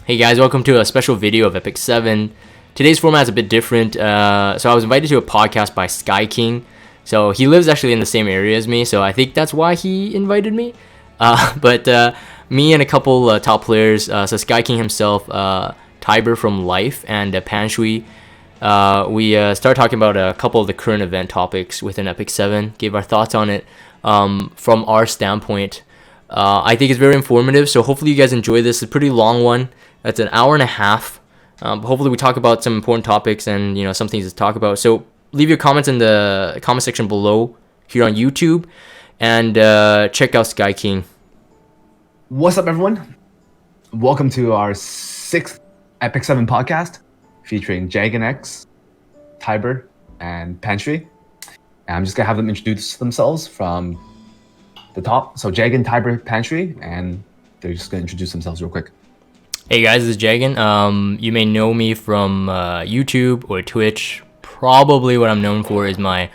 Hey guys, welcome to a special video of Epic 7. Today's format is a bit different. So I was invited to a podcast by xSkyking. So he lives actually in the same area as me, so I think that's why he invited me. But me and a couple top players, so xSkyking himself, Tiber from Life, and Panshui, we started talking about a couple of the current event topics within Epic 7, gave our thoughts on it from our standpoint. I think it's very informative, so hopefully you guys enjoy this. It's a pretty long one. It's an hour and a half. But hopefully we talk about some important topics and some things to talk about. So leave your comments in the comment section below here on YouTube, and check out xSkyking. What's up, everyone? Welcome to our 6th Epic 7 podcast featuring JaganX, Tiber, and Panshui. And I'm just gonna have them introduce themselves from the top. So Jagan, Tiber, Panshui, and they're just gonna introduce themselves real quick. Hey guys, this is Jagan. You may know me from YouTube or Twitch. Probably what I'm known for is my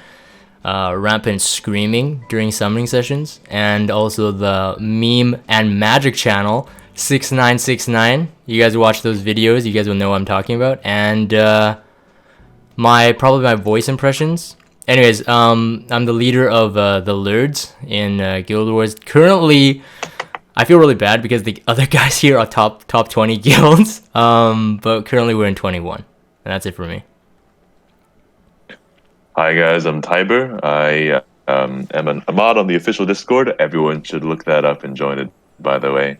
rampant screaming during summoning sessions, and also the meme and magic channel 6969. You guys watch those videos, you guys will know what I'm talking about. And probably my voice impressions. Anyways, I'm the leader of the Lords in Guild Wars. Currently, I feel really bad because the other guys here are top 20 guilds, but currently we're in 21, and that's it for me. Hi guys, I'm Tiber. I am a mod on the official Discord. Everyone should look that up and join it, by the way.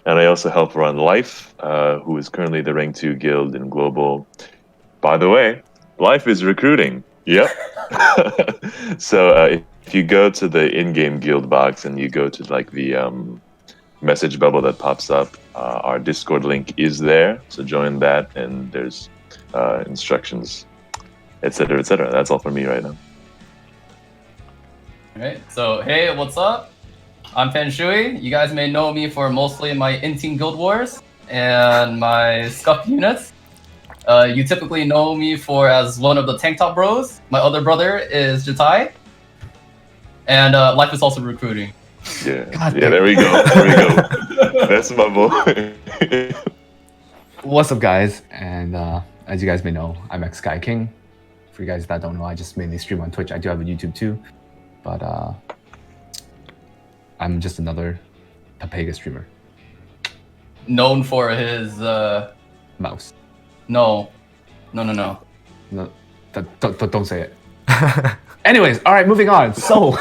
And I also help run Life, who is currently the rank 2 guild in Global. By the way, Life is recruiting. Yep. So if you go to the in-game guild box and you go to like the message bubble that pops up, our Discord link is there, so join that, and there's instructions, etc., etc. That's all for me right now. Alright, so hey, what's up? I'm Panshui. You guys may know me for mostly my in-team guild wars and my scuff units. You typically know me for as one of the tank top bros. My other brother is Jatai, and Life is also recruiting. Yeah, there we go. That's my boy. What's up, guys? And as you guys may know, I'm xSkyking. For you guys that don't know, I just mainly stream on Twitch. I do have a YouTube too, but I'm just another Papega streamer. Known for his Mouse. No. No, don't say it. Anyways, all right, moving on. So,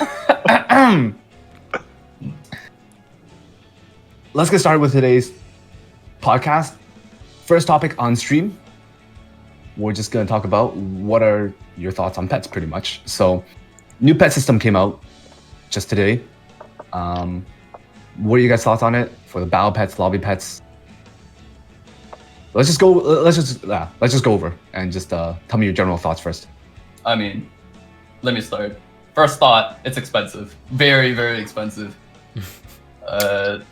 let's get started with today's podcast. First topic on stream. We're just going to talk about what are your thoughts on pets, pretty much. So, new pet system came out just today. What are you guys' thoughts on it for the battle pets, lobby pets? Let's just go over and just tell me your general thoughts first. I mean, let me start. First thought, it's expensive. Very, very expensive.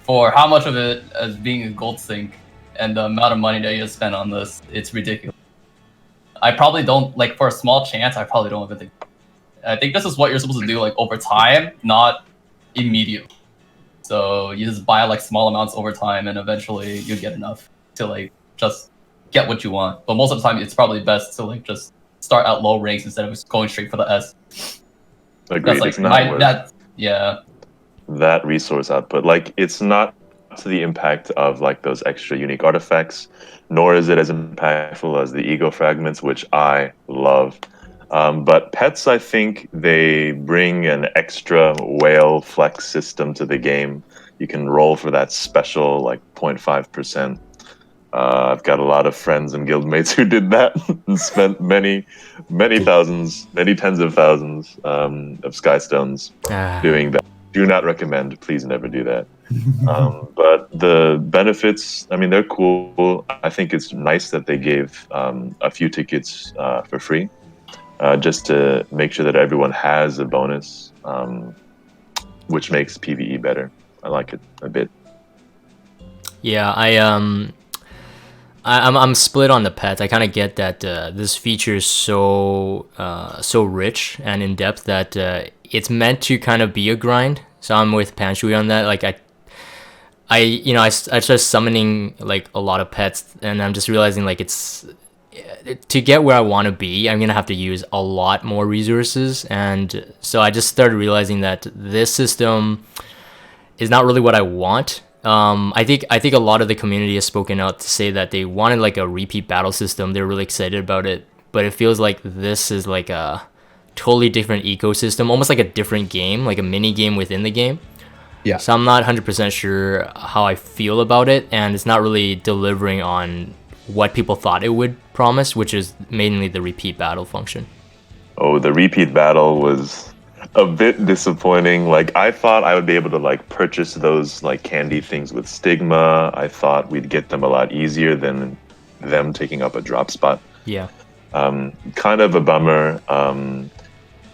For how much of it as being a gold sink and the amount of money that you spend on this, it's ridiculous. I probably don't, like, for a small chance, I probably don't even think. I think this is what you're supposed to do, like, over time, not immediately. So you just buy, like, small amounts over time, and eventually you get enough to, like, just get what you want. But most of the time, it's probably best to, like, just start at low ranks instead of going straight for the S. Agreed. That's, like, it's not that resource output. Like, it's not to the impact of like those extra unique artifacts, nor is it as impactful as the ego fragments, which I love. But pets, I think they bring an extra whale flex system to the game. You can roll for that special like 0.5%. I've got a lot of friends and guildmates who did that and spent many thousands, many tens of thousands of skystones doing that. Do not recommend. Please never do that. But the benefits, I mean, they're cool. I think it's nice that they gave a few tickets for free, just to make sure that everyone has a bonus, which makes PvE better. I like it a bit. Yeah, I'm split on the pets. I kind of get that this feature is so rich and in depth that it's meant to kind of be a grind. So I'm with Panshui on that. Like I started summoning like a lot of pets, and I'm just realizing like it's to get where I want to be, I'm gonna have to use a lot more resources, and so I just started realizing that this system is not really what I want. I think a lot of the community has spoken out to say that they wanted like a repeat battle system. They're really excited about it, but it feels like this is like a totally different ecosystem, almost like a different game, like a mini game within the game. Yeah. So I'm not 100% sure how I feel about it, and it's not really delivering on what people thought it would promise, which is mainly the repeat battle function. Oh, the repeat battle was a bit disappointing. Like, I thought I would be able to like purchase those like candy things with stigma. I thought we'd get them a lot easier than them taking up a drop spot. Yeah. Kind of a bummer.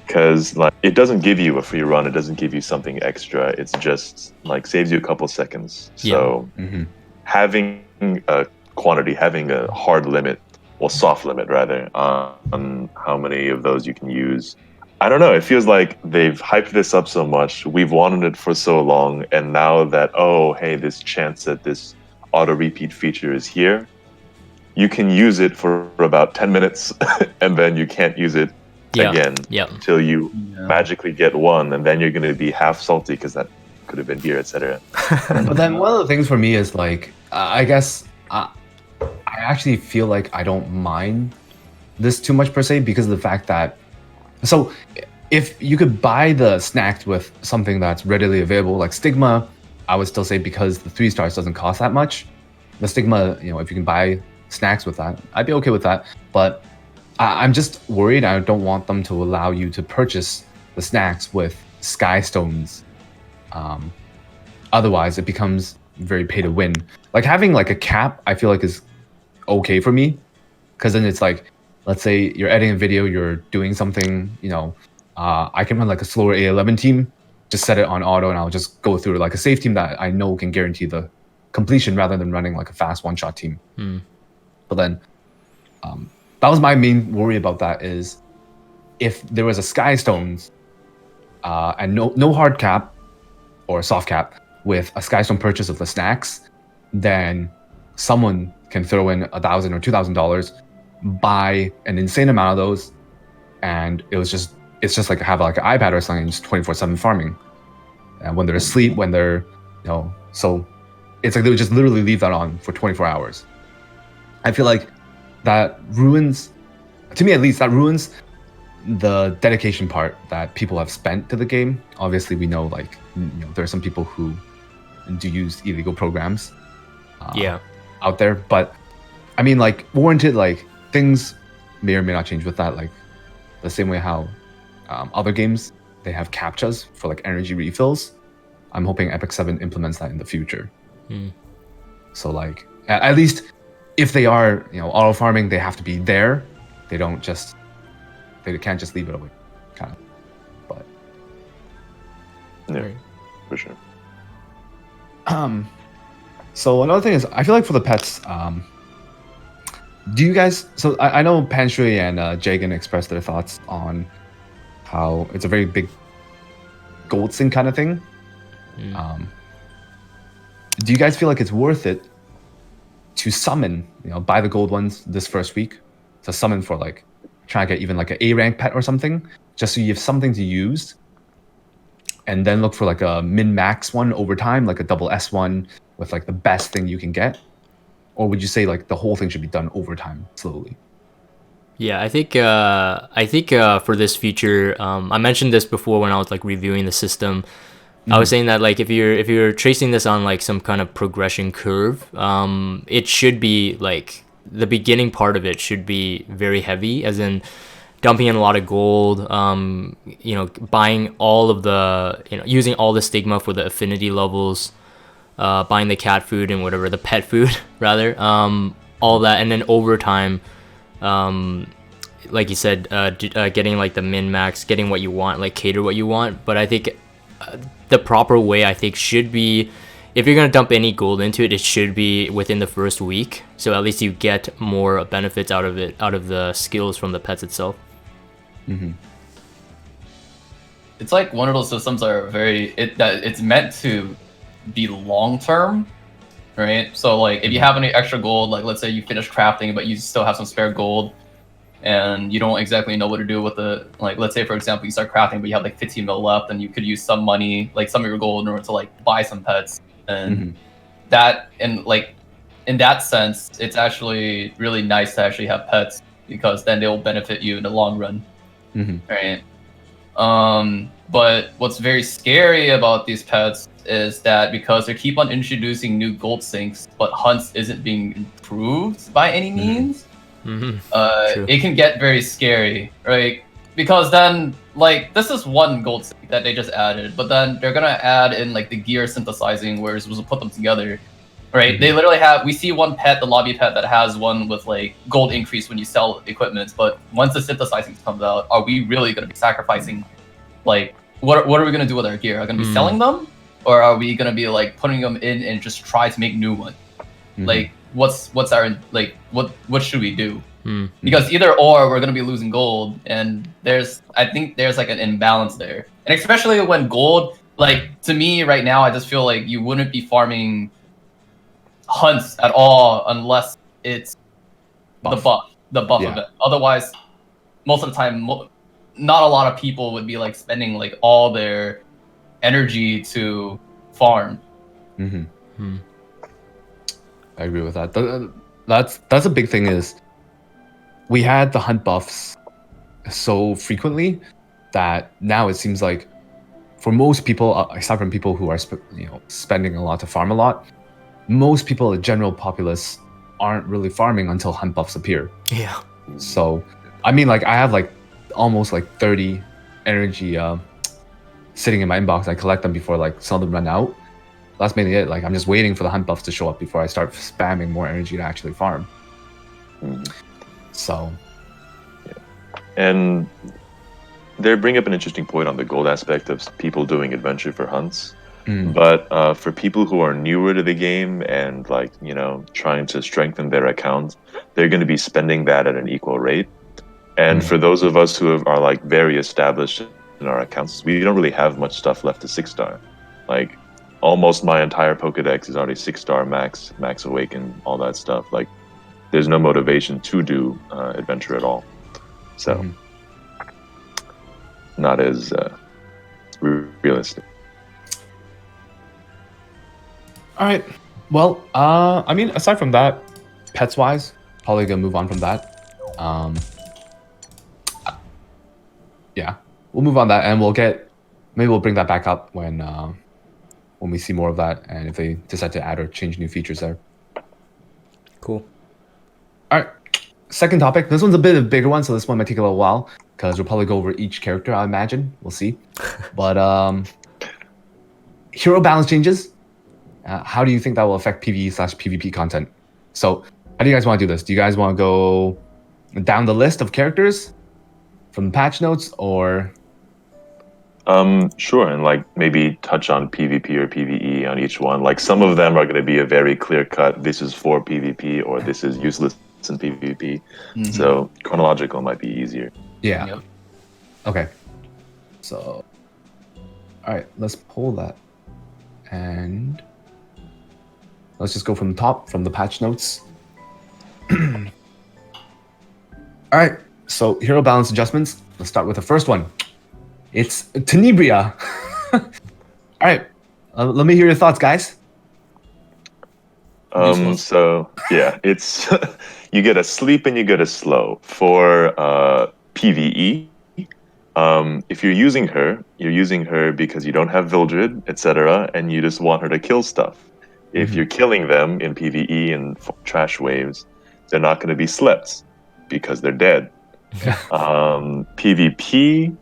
Because like it doesn't give you a free run, it doesn't give you something extra. It's just like saves you a couple seconds. So having a quantity, having a hard limit, well, soft limit rather, on how many of those you can use. I don't know. It feels like they've hyped this up so much. We've wanted it for so long, and now that hey, this chance that this auto repeat feature is here, you can use it for about 10 minutes, and then you can't use it again until you magically get one, and then you're going to be half salty because that could have been here, etc. But then one of the things for me is like, I guess I actually feel like I don't mind this too much per se because of the fact that, so if you could buy the snacks with something that's readily available, like Stigma, I would still say because the 3 stars doesn't cost that much. The Stigma, if you can buy snacks with that, I'd be okay with that. But I'm just worried. I don't want them to allow you to purchase the snacks with sky stones. Otherwise, it becomes very pay to win. Like having like a cap, I feel like is okay for me, because then it's like, let's say you're editing a video, you're doing something, I can run like a slower A11 team, just set it on auto, and I'll just go through like a safe team that I know can guarantee the completion rather than running like a fast one-shot team. But then, that was my main worry about that is if there was a sky stones and no hard cap or soft cap with a sky stone purchase of the snacks, then someone can throw in $1,000 or $2,000, buy an insane amount of those, and it's just like have like an iPad or something, just 24/7 farming. And when they're asleep, when they're so it's like they would just literally leave that on for 24 hours. I feel like that ruins, to me at least, that ruins the dedication part that people have spent to the game. Obviously, we know like there are some people who do use illegal programs out there, but I mean like warranted, like things may or may not change with that, like the same way how other games, they have captchas for like energy refills. I'm hoping Epic 7 implements that in the future. So like at least if they are auto farming, they have to be there. They can't just leave it away, kind of. But yeah, for sure. So another thing is, I feel like for the pets, do you guys? So I know Panshui and Jagan expressed their thoughts on how it's a very big gold sink kind of thing. Do you guys feel like it's worth it to summon, buy the gold ones this first week, to summon for like try to get even like an A rank pet or something, just so you have something to use, and then look for like a min max one over time, like a double S one with like the best thing you can get? Or would you say like the whole thing should be done over time, slowly? Yeah, I think for this feature, I mentioned this before when I was like reviewing the system. I was saying that like if you're tracing this on like some kind of progression curve, it should be like the beginning part of it should be very heavy, as in dumping in a lot of gold, buying all of the, using all the stigma for the affinity levels, buying the cat food and whatever, the pet food rather, all that, and then over time, like you said, getting like the min max, getting what you want, like cater what you want. But I think the proper way, I think, should be, if you're gonna dump any gold into it, it should be within the first week, so at least you get more benefits out of it, out of the skills from the pets itself. It's like one of those systems that are it's meant to be long term, right? So like if you have any extra gold, like let's say you finish crafting but you still have some spare gold and you don't exactly know what to do with the, like let's say for example you start crafting but you have like 15 mil left, and you could use some money, like some of your gold, in order to like buy some pets. And that, and like in that sense it's actually really nice to actually have pets, because then they'll benefit you in the long run. Right. But what's very scary about these pets is that because they keep on introducing new gold sinks, but hunts isn't being improved by any means, it can get very scary, right? Because then, like, this is one gold sink that they just added, but then they're gonna add in like the gear synthesizing, where you're supposed to put them together, right? They literally have, we see one pet, the lobby pet, that has one with like gold increase when you sell equipment, but once the synthesizing comes out, are we really gonna be sacrificing, like, what are we gonna do with our gear? Are we gonna be selling them, or are we gonna be like putting them in and just try to make new ones? Like, what's our, like, what should we do? Because either or, we're gonna be losing gold, and I think there's like an imbalance there, and especially when gold, like, to me right now, I just feel like you wouldn't be farming hunts at all unless it's the buff event. Otherwise, most of the time, not a lot of people would be like spending like all their energy to farm. I agree with that. That's a big thing, is we had the hunt buffs so frequently that now it seems like for most people, aside from people who are spending a lot to farm a lot, most people, the general populace, aren't really farming until hunt buffs appear. Yeah. So, I mean, like, I have like almost like 30 energy sitting in my inbox. I collect them before like some of them run out. That's mainly it. Like, I'm just waiting for the hunt buffs to show up before I start spamming more energy to actually farm. So, and they bring up an interesting point on the gold aspect of people doing adventure for hunts. But for people who are newer to the game and, like, you know, trying to strengthen their account, they're going to be spending that at an equal rate. And for those of us who are like very established in our accounts, we don't really have much stuff left to 6-star. Like, almost my entire Pokedex is already 6-star max awaken, all that stuff. Like, there's no motivation to do adventure at all. So, not as realistic. all right. Well, I mean, aside from that, pets wise, probably gonna move on from that. Yeah, we'll move on that, and maybe we'll bring that back up when we see more of that, and if they decide to add or change new features there. Cool. All right. Second topic. This one's a bit of a bigger one, so this one might take a little while because we'll probably go over each character, I imagine. We'll see. But hero balance changes. How do you think that will affect PvE/PvP content? So, how do you guys want to do this? Do you guys want to go down the list of characters from the patch notes, or? Sure, and like maybe touch on PvP or PvE on each one. Like, some of them are going to be a very clear cut, this is for PvP or this is useless in PvP. So chronological might be easier. Yeah. Yep. Okay. So, all right, let's pull that, and let's just go from the top, from the patch notes. All right. So, hero balance adjustments. Let's start with the first one. It's Tenebria. All right. Let me hear your thoughts, guys. So yeah, it's you get a sleep and you get a slow for PvE. If you're using her because you don't have Vildred, etc., and you just want her to kill stuff. If you're killing them in PvE and trash waves, they're not going to be slept because they're dead. PvP.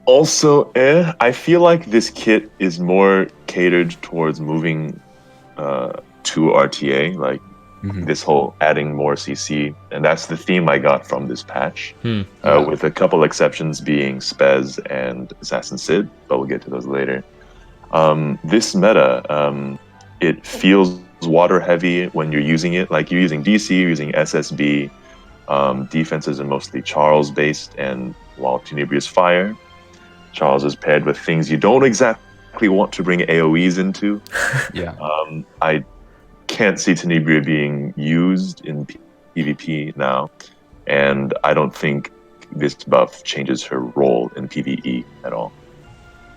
Also, I feel like this kit is more catered towards moving to RTA, like this whole adding more CC, and that's the theme I got from this patch, with a couple exceptions being Spez and Assassin Sid, but we'll get to those later. This meta, it feels water heavy when you're using it, like you're using DC, you're using SSB, defenses are mostly Charles based, and while Tenebria's fire, Charles is paired with things you don't exactly exactly want to bring AoEs into. Yeah. I can't see Tenebria being used in PvP now, and I don't think this buff changes her role in PvE at all.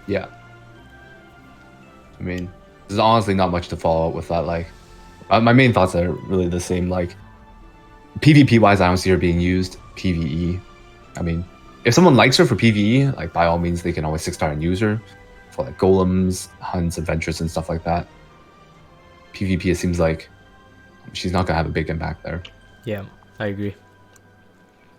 Yeah. I mean, there's honestly not much to follow up with that. Like, my main thoughts are really the same. Like, PvP wise, I don't see her being used. PvE, I mean, if someone likes her for PvE, like by all means, they can always 6-star and use her for like golems, hunts, adventures, and stuff like that. PvP, it seems like she's not gonna have a big impact there. Yeah, I agree.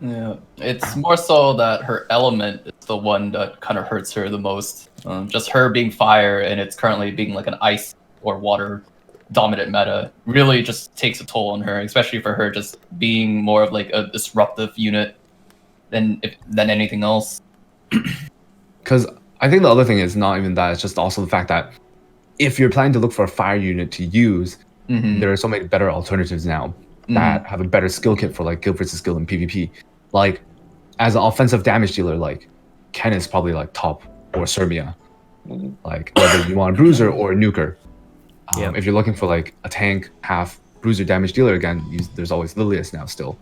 Yeah, it's more so that her element is the one that kind of hurts her the most. Just her being fire, and it's currently being like an ice or water dominant meta really just takes a toll on her, especially for her just being more of like a disruptive unit than anything else. Because I think the other thing is not even that, it's just also the fact that if you're planning to look for a fire unit to use, there are so many better alternatives now that have a better skill kit for like guild versus guild in PvP. Like, as an offensive damage dealer, like Ken is probably like top, or Serbia. Like, whether you want a bruiser or a nuker. If you're looking for like a tank, half bruiser damage dealer again, there's always Lilius now still.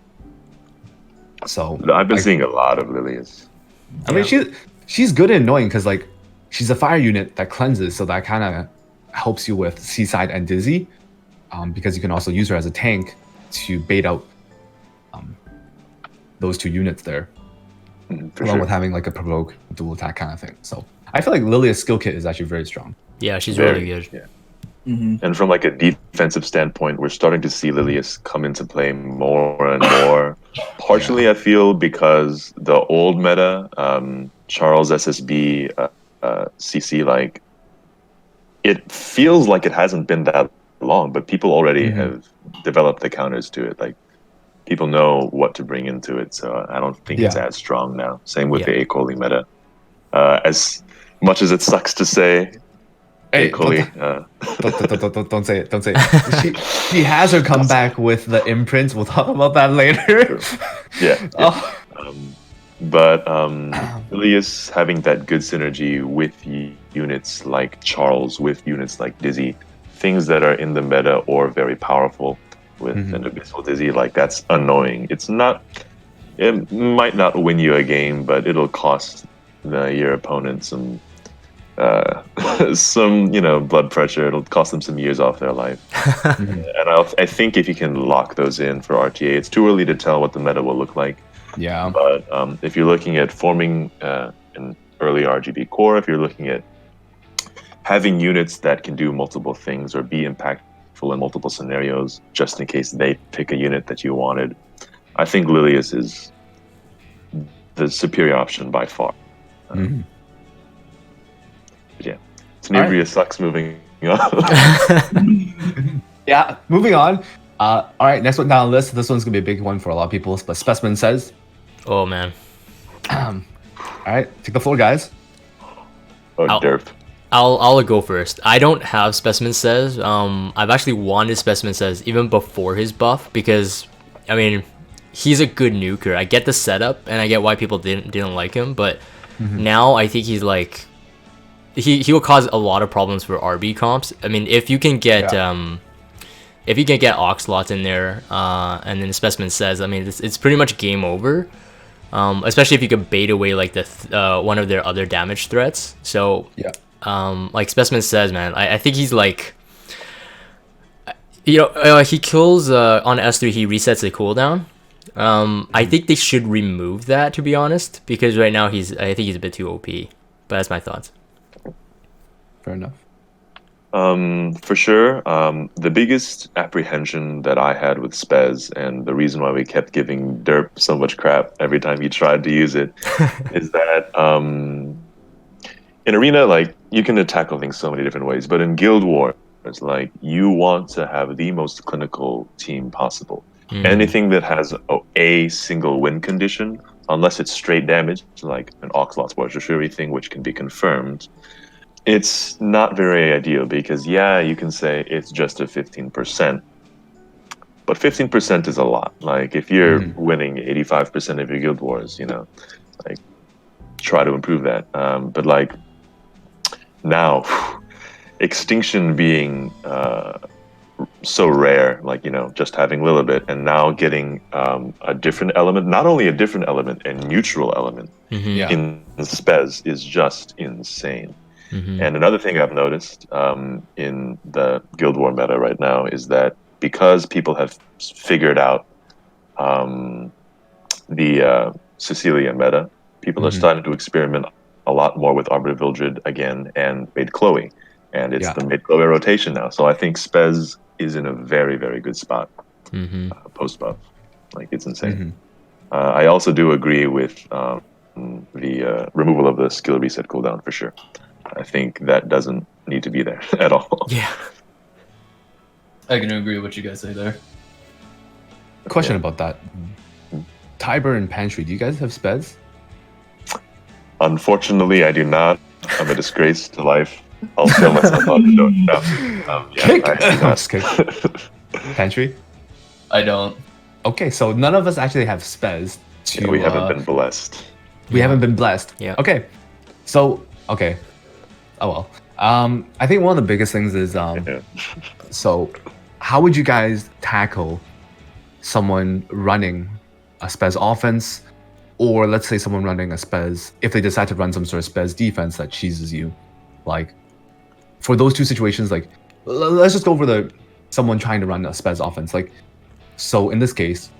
So I've been seeing a lot of Lilius. I mean, she's good and annoying because like she's a fire unit that cleanses, so that kind of helps you with Seaside and Dizzy, because you can also use her as a tank to bait out those two units there, along with having like a provoke dual attack kind of thing. So I feel like Lilia's skill kit is actually very strong. Yeah, she's really good. Yeah. And from like a defensive standpoint, we're starting to see Lilius come into play more and more. Partially, I feel because the old meta, Charles SSB, CC, like it feels like it hasn't been that long, but people already have developed the counters to it. Like people know what to bring into it, so I don't think it's as strong now. Same with the Akoli meta. As much as it sucks to say, Hey, Akoli, don't say it. Don't say it. She has her comeback with the imprints. We'll talk about that later. Yeah. But Lilius having that good synergy with units like Charles, with units like Dizzy, things that are in the meta or very powerful with an Abyssal Dizzy, like that's annoying. It might not win you a game, but it'll cost your opponent some blood pressure. It'll cost them some years off their life. And I think if you can lock those in for RTA, it's too early to tell what the meta will look like. Yeah. But if you're looking at forming an early RGB core, if you're looking at having units that can do multiple things or be impactful in multiple scenarios, just in case they pick a unit that you wanted, I think Lilius is the superior option by far. Yeah, Tenebria sucks. Moving on. Yeah, moving on. All right, next one down the list. This one's gonna be a big one for a lot of people. But Specimen says, "Oh man." All right, take the floor, guys. Derp. I'll go first. I don't have Specimen Says. I've actually wanted Specimen Says even before his buff because, I mean, he's a good nuker. I get the setup and I get why people didn't like him, but now I think he's like. He will cause a lot of problems for RB comps. I mean, if you can get Oxlots in there, and then the Specimen Says, I mean, it's pretty much game over. Especially if you could bait away like the one of their other damage threats. So like Specimen Says, man, I think he's like, he kills on S3. He resets the cooldown. I think they should remove that, to be honest, because right now I think he's a bit too OP. But that's my thoughts. Fair enough. For sure. The biggest apprehension that I had with Spez, and the reason why we kept giving Derp so much crap every time he tried to use it, is that in Arena, like, you can tackle things so many different ways, but in Guild Wars, like, you want to have the most clinical team possible. Anything that has a single win condition, unless it's straight damage, like an Oxlot's Warshiri thing, which can be confirmed, it's not very ideal because, you can say it's just a 15%, but 15% is a lot. Like, if you're winning 85% of your Guild Wars, like, try to improve that. But, like, now, extinction being so rare, like, just having Lilibit, and now getting a different element, not only a different element, a neutral element Yeah. in Spez is just insane. And another thing I've noticed in the Guild War meta right now is that because people have figured out the Cecilia meta, people are starting to experiment a lot more with Arbiter Vildred again and Maid Chloe. And it's the Maid Chloe rotation now. So I think Spez is in a very, very good spot post-buff. Like, it's insane. I also do agree with the removal of the skill reset cooldown for sure. I think that doesn't need to be there at all. Yeah. I can agree with what you guys say there. Question about that. Tiber and Panshui, do you guys have Spez? Unfortunately, I do not. I'm a disgrace to life. I'll sell myself out to don't know. Kick! Just kidding. Panshui? I don't. Okay, so none of us actually have Spez. We haven't been blessed. We haven't been blessed. Yeah. Okay. So, okay. Oh well. I think one of the biggest things is so how would you guys tackle someone running a Spez offense, or let's say someone running a Spez, if they decide to run some sort of Spez defense that cheeses you? Like, for those two situations, like, let's just go over someone trying to run a Spez offense. Like, so in this case,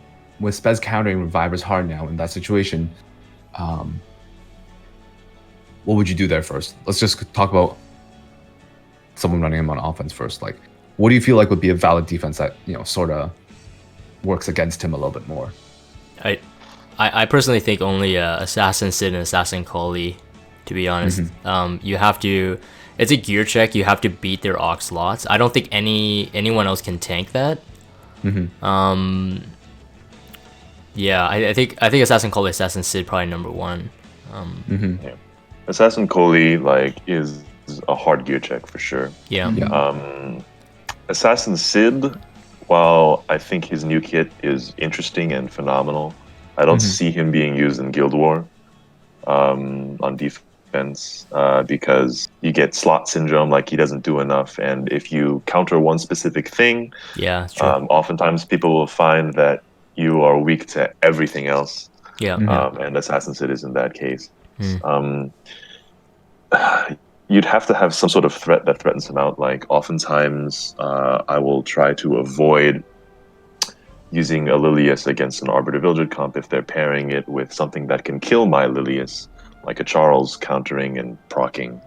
with Spez countering Reviver's hard now in that situation, what would you do there first? Let's just talk about someone running him on offense first. Like, what do you feel like would be a valid defense that, sort of works against him a little bit more? I personally think only Assassin Sid and Assassin Kali, to be honest. You have to, it's a gear check, you have to beat their Ox slots. I don't think anyone else can tank that. Yeah, I think Assassin Kali, Assassin Sid probably number one. Yeah. Assassin Kali is a hard gear check for sure. Yeah. Assassin Sid, while I think his new kit is interesting and phenomenal, I don't see him being used in Guild War on defense because you get slot syndrome, like he doesn't do enough, and if you counter one specific thing, that's true. Oftentimes people will find that you are weak to everything else. Yeah. And Assassin Sid is in that case. You'd have to have some sort of threat that threatens him out. Like, oftentimes I will try to avoid using a Lilius against an Arbiter Vildred comp if they're pairing it with something that can kill my Lilius, like a Charles countering and proccing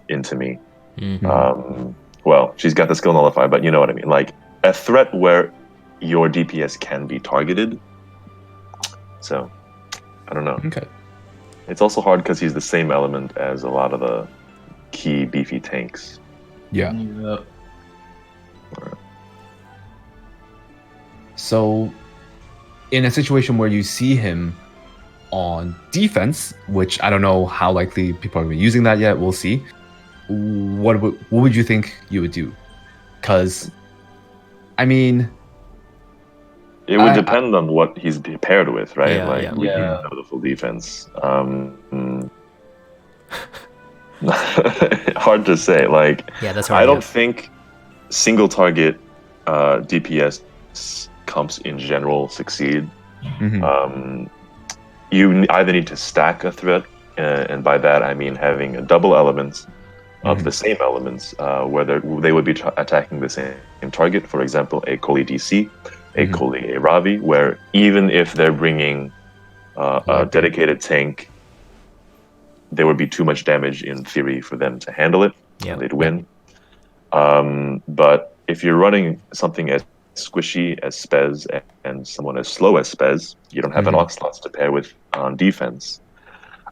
into me. Well, she's got the skill nullify, but you know what I mean. Like, a threat where your DPS can be targeted. So, I don't know. Okay. It's also hard because he's the same element as a lot of the key beefy tanks. Yeah. Yep. So, in a situation where you see him on defense, which I don't know how likely people are going to be using that yet, we'll see. What would you think you would do? Because, I mean, it would depend on what he's paired with, right? Yeah, we don't know the full defense. Hard to say. Like, that's hard. I don't think single target DPS comps in general succeed. You either need to stack a threat, and by that I mean having a double elements of the same elements, where they would be attacking the same target. For example, a Koli DC, a Koli, a Ravi, where even if they're bringing a dedicated tank, there would be too much damage in theory for them to handle it. And they'd win. But if you're running something as squishy as Spez and someone as slow as Spez, you don't have an Oxlots to pair with on defense.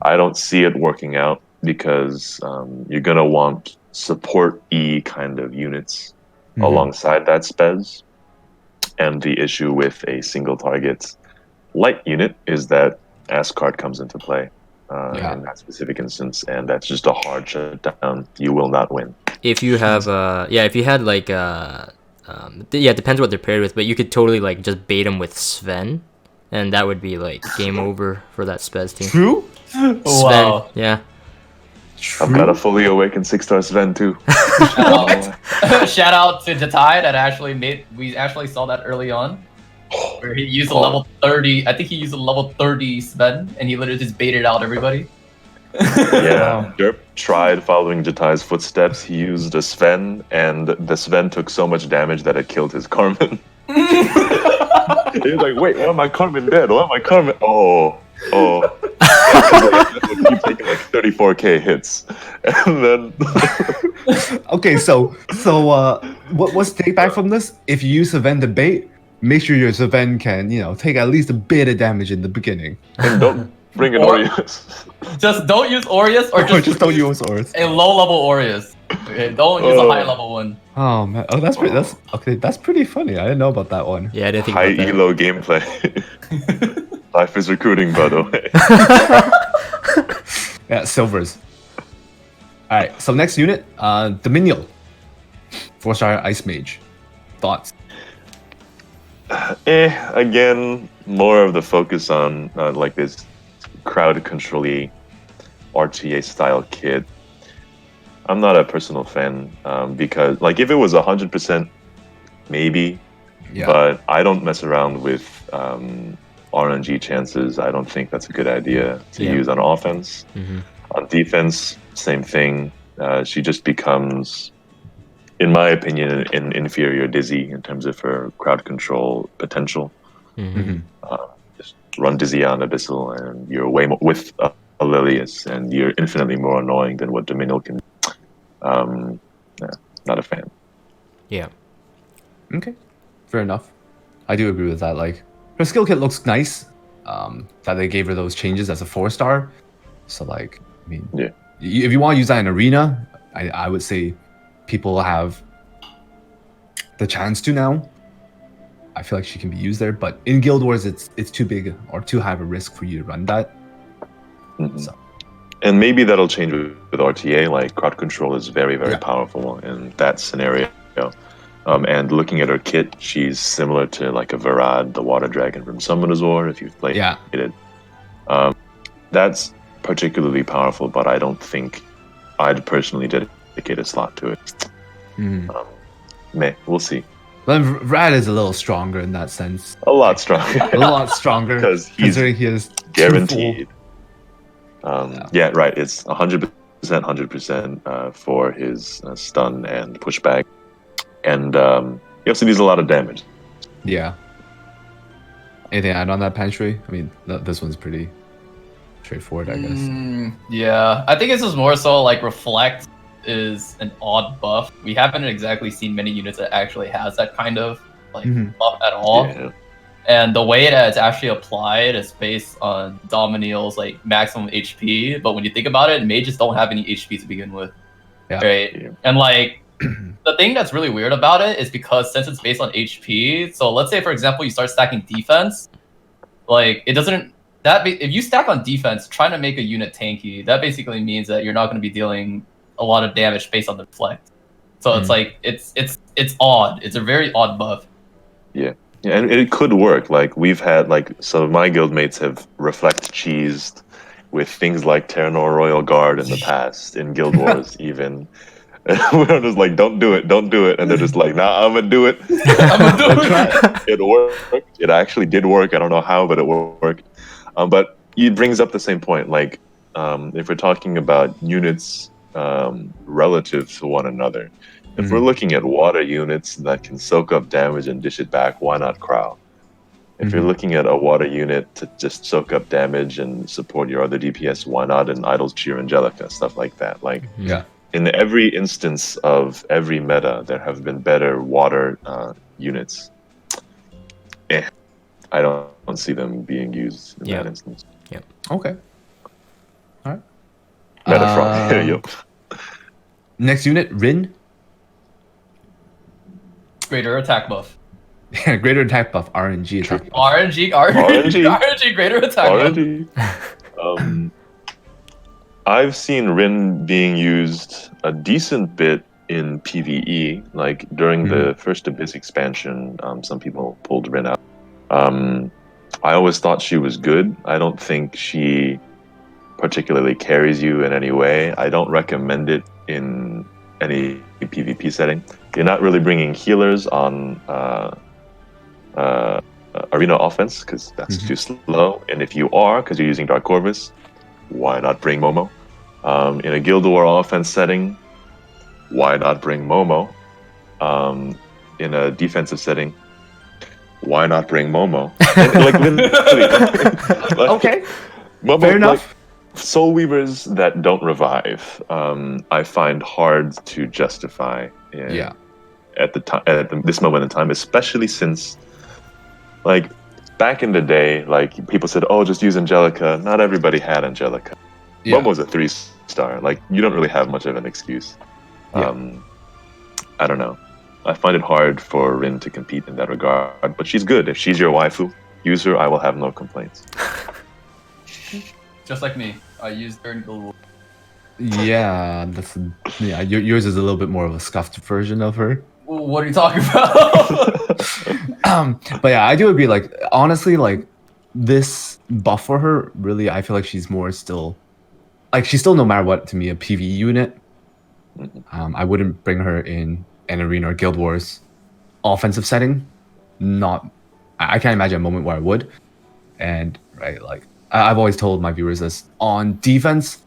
I don't see it working out because you're going to want support E kind of units alongside that Spez. And the issue with a single target light unit is that Ascard comes into play in that specific instance, and that's just a hard shutdown. You will not win. If you have if you had like it depends what they're paired with, but you could totally like just bait them with Sven, and that would be like game over for that Spez team. True? Sven, yeah. I've got a fully awakened 6-star Sven too. Shout out to Jatai that we actually saw that early on. Where he used a level 30, I think he used a level 30 Sven, and he literally just baited out everybody. Yeah, Derp tried following Jatai's footsteps. He used a Sven, and the Sven took so much damage that it killed his Carmen. He was like, wait, why am I Carmen dead? Why am I Carmen? Oh. Keep taking like 34k hits. And then... Okay, so what's the take back from this? If you use Sven to bait, make sure your Sven can, take at least a bit of damage in the beginning. And don't bring an Aureus. Just don't use Aureus, or just don't use Aureus. A low-level Aureus. Okay, don't use a high-level one. Oh man, that's pretty funny. I didn't know about that one. Yeah, I didn't think high about that. elo gameplay. Life is recruiting, by the way. Yeah, silvers. All right, so next unit, Dominion, 4-star Ice Mage. Thoughts? Again, more of the focus on like this crowd control-y RTA style kit. I'm not a personal fan because, like, if it was 100%, maybe. Yeah. But I don't mess around with RNG chances. I don't think that's a good idea to use on offense. Mm-hmm. On defense, same thing. She just becomes, in my opinion, an inferior Dizzy in terms of her crowd control potential. Mm-hmm. Just run Dizzy on Abyssal, and you're way more with a Lilius, and you're infinitely more annoying than what Dominion can do. Not a fan. Yeah. Okay. Fair enough. I do agree with that. Like, her skill kit looks nice. That they gave her those changes as a 4-star. So, like, I mean, if you want to use that in arena, I would say people have the chance to now. I feel like she can be used there, but in Guild Wars, it's too big or too high of a risk for you to run that. Mm-hmm. So. And maybe that'll change with RTA. Like, crowd control is very, very powerful in that scenario. And looking at her kit, she's similar to like a Varad, the water dragon from Summoner's War, if you've played it. That's particularly powerful, but I don't think I'd personally dedicate a slot to it. We'll see. But Varad is a little stronger in that sense. A lot stronger. A lot stronger. Because he's guaranteed. Right. It's 100% for his stun and pushback. And he also deals a lot of damage. Yeah. Anything to add on that, Panshui? I mean, this one's pretty straightforward, I guess. Yeah, I think this is more so like Reflect is an odd buff. We haven't exactly seen many units that actually has that kind of buff at all. Yeah. And the way that it's actually applied is based on Dominiel's like maximum HP. But when you think about it, mages don't have any HP to begin with. Yeah. Right? Yeah. And like the thing that's really weird about it is because since it's based on HP, so let's say for example you start stacking defense, like it doesn't if you stack on defense trying to make a unit tanky, that basically means that you're not going to be dealing a lot of damage based on the reflect. So it's like it's odd. It's a very odd buff. Yeah, and it could work. Like we've had some of my guildmates have reflect cheesed with things like Terranor Royal Guard in the past in Guild Wars even. We're just like, don't do it, and they're just like, nah, I'm gonna do it. It worked. It actually did work. I don't know how, but it worked. But it brings up the same point. Like, if we're talking about units relative to one another, if we're looking at water units that can soak up damage and dish it back, why not Crow? If you're looking at a water unit to just soak up damage and support your other DPS, why not an Idol's Cheer Angelica, stuff like that? Like, in every instance of every meta, there have been better water units. I don't see them being used in that instance. Yeah. Okay. All right. Metafrog. Yep. Next unit, Rin. Greater attack buff. Yeah, greater attack buff. RNG attack buff. RNG, greater attack buff. I've seen Rin being used a decent bit in PvE. Like during the first Abyss expansion, some people pulled Rin out. I always thought she was good. I don't think she particularly carries you in any way, I don't recommend it in any PvP setting. You're not really bringing healers on arena offense because that's too slow. And if you are, because you're using Dark Corvus, why not bring Momo? In a Guild War offense setting, why not bring Momo? In a defensive setting, why not bring Momo? And, Okay, Momo, fair enough. Soul Weavers that don't revive, I find hard to justify. At this moment in time, especially since, like, back in the day, like people said, "Oh, just use Angelica." Not everybody had Angelica. Momo's a 3-star. Like, you don't really have much of an excuse. I don't know. I find it hard for Rin to compete in that regard, but she's good. If she's your waifu, use her. I will have no complaints. Just like me, I used her in Guild War. Yeah, yours is a little bit more of a scuffed version of her. What are you talking about? But yeah, I do agree. Like, honestly, like, this buff for her, really, I feel like she's more still, like, she's still, no matter what, to me, a PvE unit. I wouldn't bring her in an arena or Guild Wars offensive setting. I can't imagine a moment where I would. And right, like, I've always told my viewers this, on defense,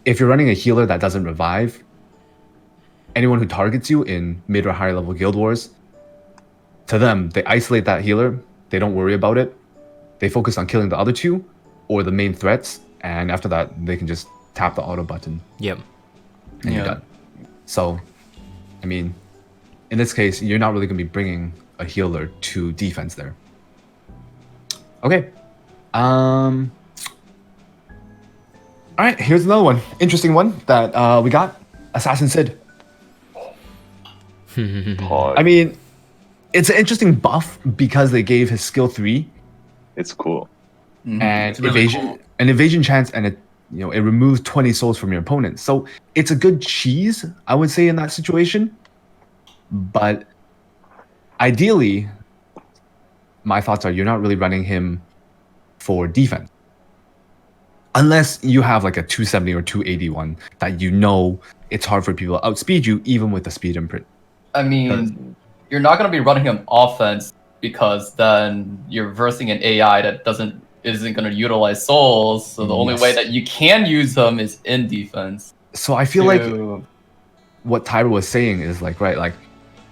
if you're running a healer that doesn't revive, anyone who targets you in mid or higher level Guild Wars, to them, they isolate that healer, they don't worry about it, they focus on killing the other two or the main threats, and after that they can just tap the auto button. Yep. And you're done. So, I mean, in this case, you're not really going to be bringing a healer to defense there. Okay. All right, here's another one. Interesting one that we got. Assassin Sid. I mean, it's an interesting buff because they gave his skill 3. It's cool. And really evasion, cool. an evasion chance, and it removes 20 souls from your opponent. So it's a good cheese, I would say, in that situation. But ideally, my thoughts are you're not really running him for defense. Unless you have like a 270 or 281 that it's hard for people to outspeed you even with the speed imprint. I mean, you're not going to be running him offense because then you're versing an AI that isn't going to utilize souls. So the only way that you can use them is in defense. So I feel like what Tiber was saying is like, right, like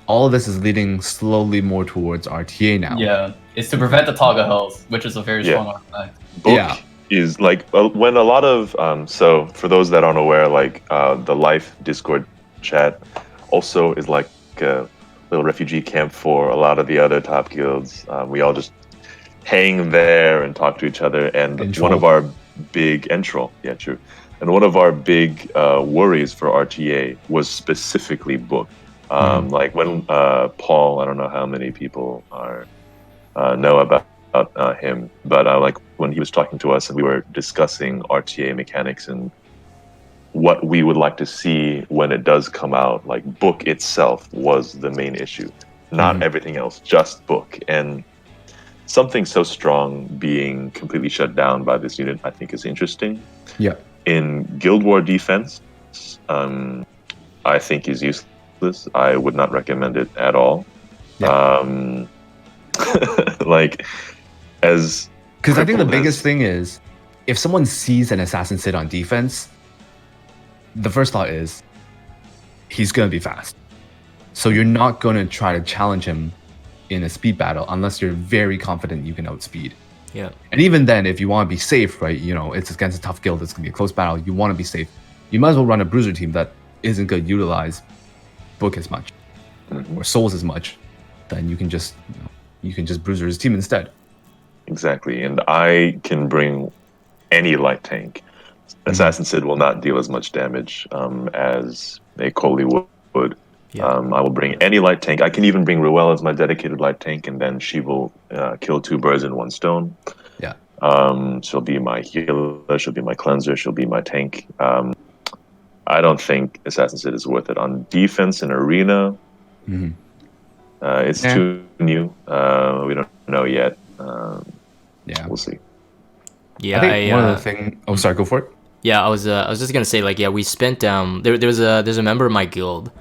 all of this is leading slowly more towards RTA now. Yeah, it's to prevent the Toggle health, which is a very strong artifact. Book is like when a lot of so for those that aren't aware, like the live Discord chat also is like a little refugee camp for a lot of the other top guilds. We all just hang there and talk to each other, and one of our big and one of our big worries for RTA was specifically book. Like when Paul, I don't know how many people know about him, but like when he was talking to us and we were discussing RTA mechanics and what we would like to see when it does come out, like book itself was the main issue, not everything else, just book. And something so strong being completely shut down by this unit, I think, is interesting. Yeah. In Guild War defense, I think is useless. I would not recommend it at all. Yeah. Like, because I think the biggest thing is if someone sees an assassin sit on defense, the first thought is he's going to be fast. So you're not going to try to challenge him in a speed battle unless you're very confident you can outspeed. Yeah. And even then, if you want to be safe, right, it's against a tough guild, it's going to be a close battle, you want to be safe. You might as well run a bruiser team that isn't going to utilize book as much or souls as much. Then you can just bruiser his team instead. Exactly. And I can bring any light tank. Assassin Sid will not deal as much damage as a Coley would. Yeah. I will bring any light tank. I can even bring Ruel as my dedicated light tank, and then she will kill 2 birds in 1 stone. Yeah. She'll be my healer. She'll be my cleanser. She'll be my tank. I don't think Assassin Sid is worth it on defense and arena. It's too new. We don't know yet. We'll see. Yeah, I think one of the thing. Oh, sorry. Go for it. Yeah, I was just gonna say like, yeah, we spent there's a member of my guild.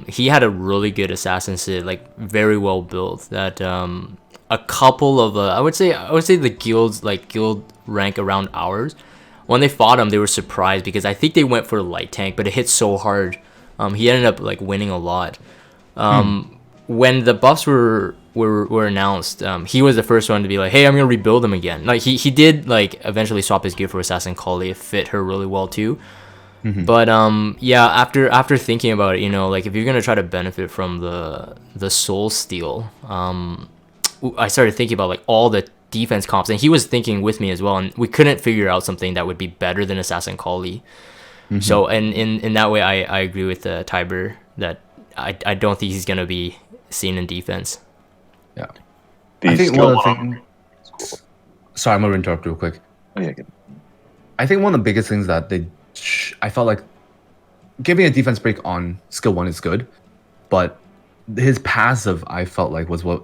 He had a really good assassin Sid, like very well built. That a couple of I would say the guild rank around ours. When they fought him, they were surprised because I think they went for a light tank, but it hit so hard. He ended up like winning a lot. When the buffs were announced, he was the first one to be like, "Hey, I'm gonna rebuild them again." Like he did like eventually swap his gear for Assassin Kali. It fit her really well too. But yeah, after thinking about it, you know, like if you're gonna try to benefit from the soul steal, I started thinking about like all the defense comps, and he was thinking with me as well, and we couldn't figure out something that would be better than Assassin Kali. So and in that way, I agree with Tiber that I don't think he's gonna be seen in defense. Yeah, I think one of the things. Sorry, I'm gonna interrupt real quick. Oh, yeah, good. I think one of the biggest things that I felt like giving a defense break on skill 1 is good, but his passive I felt like was what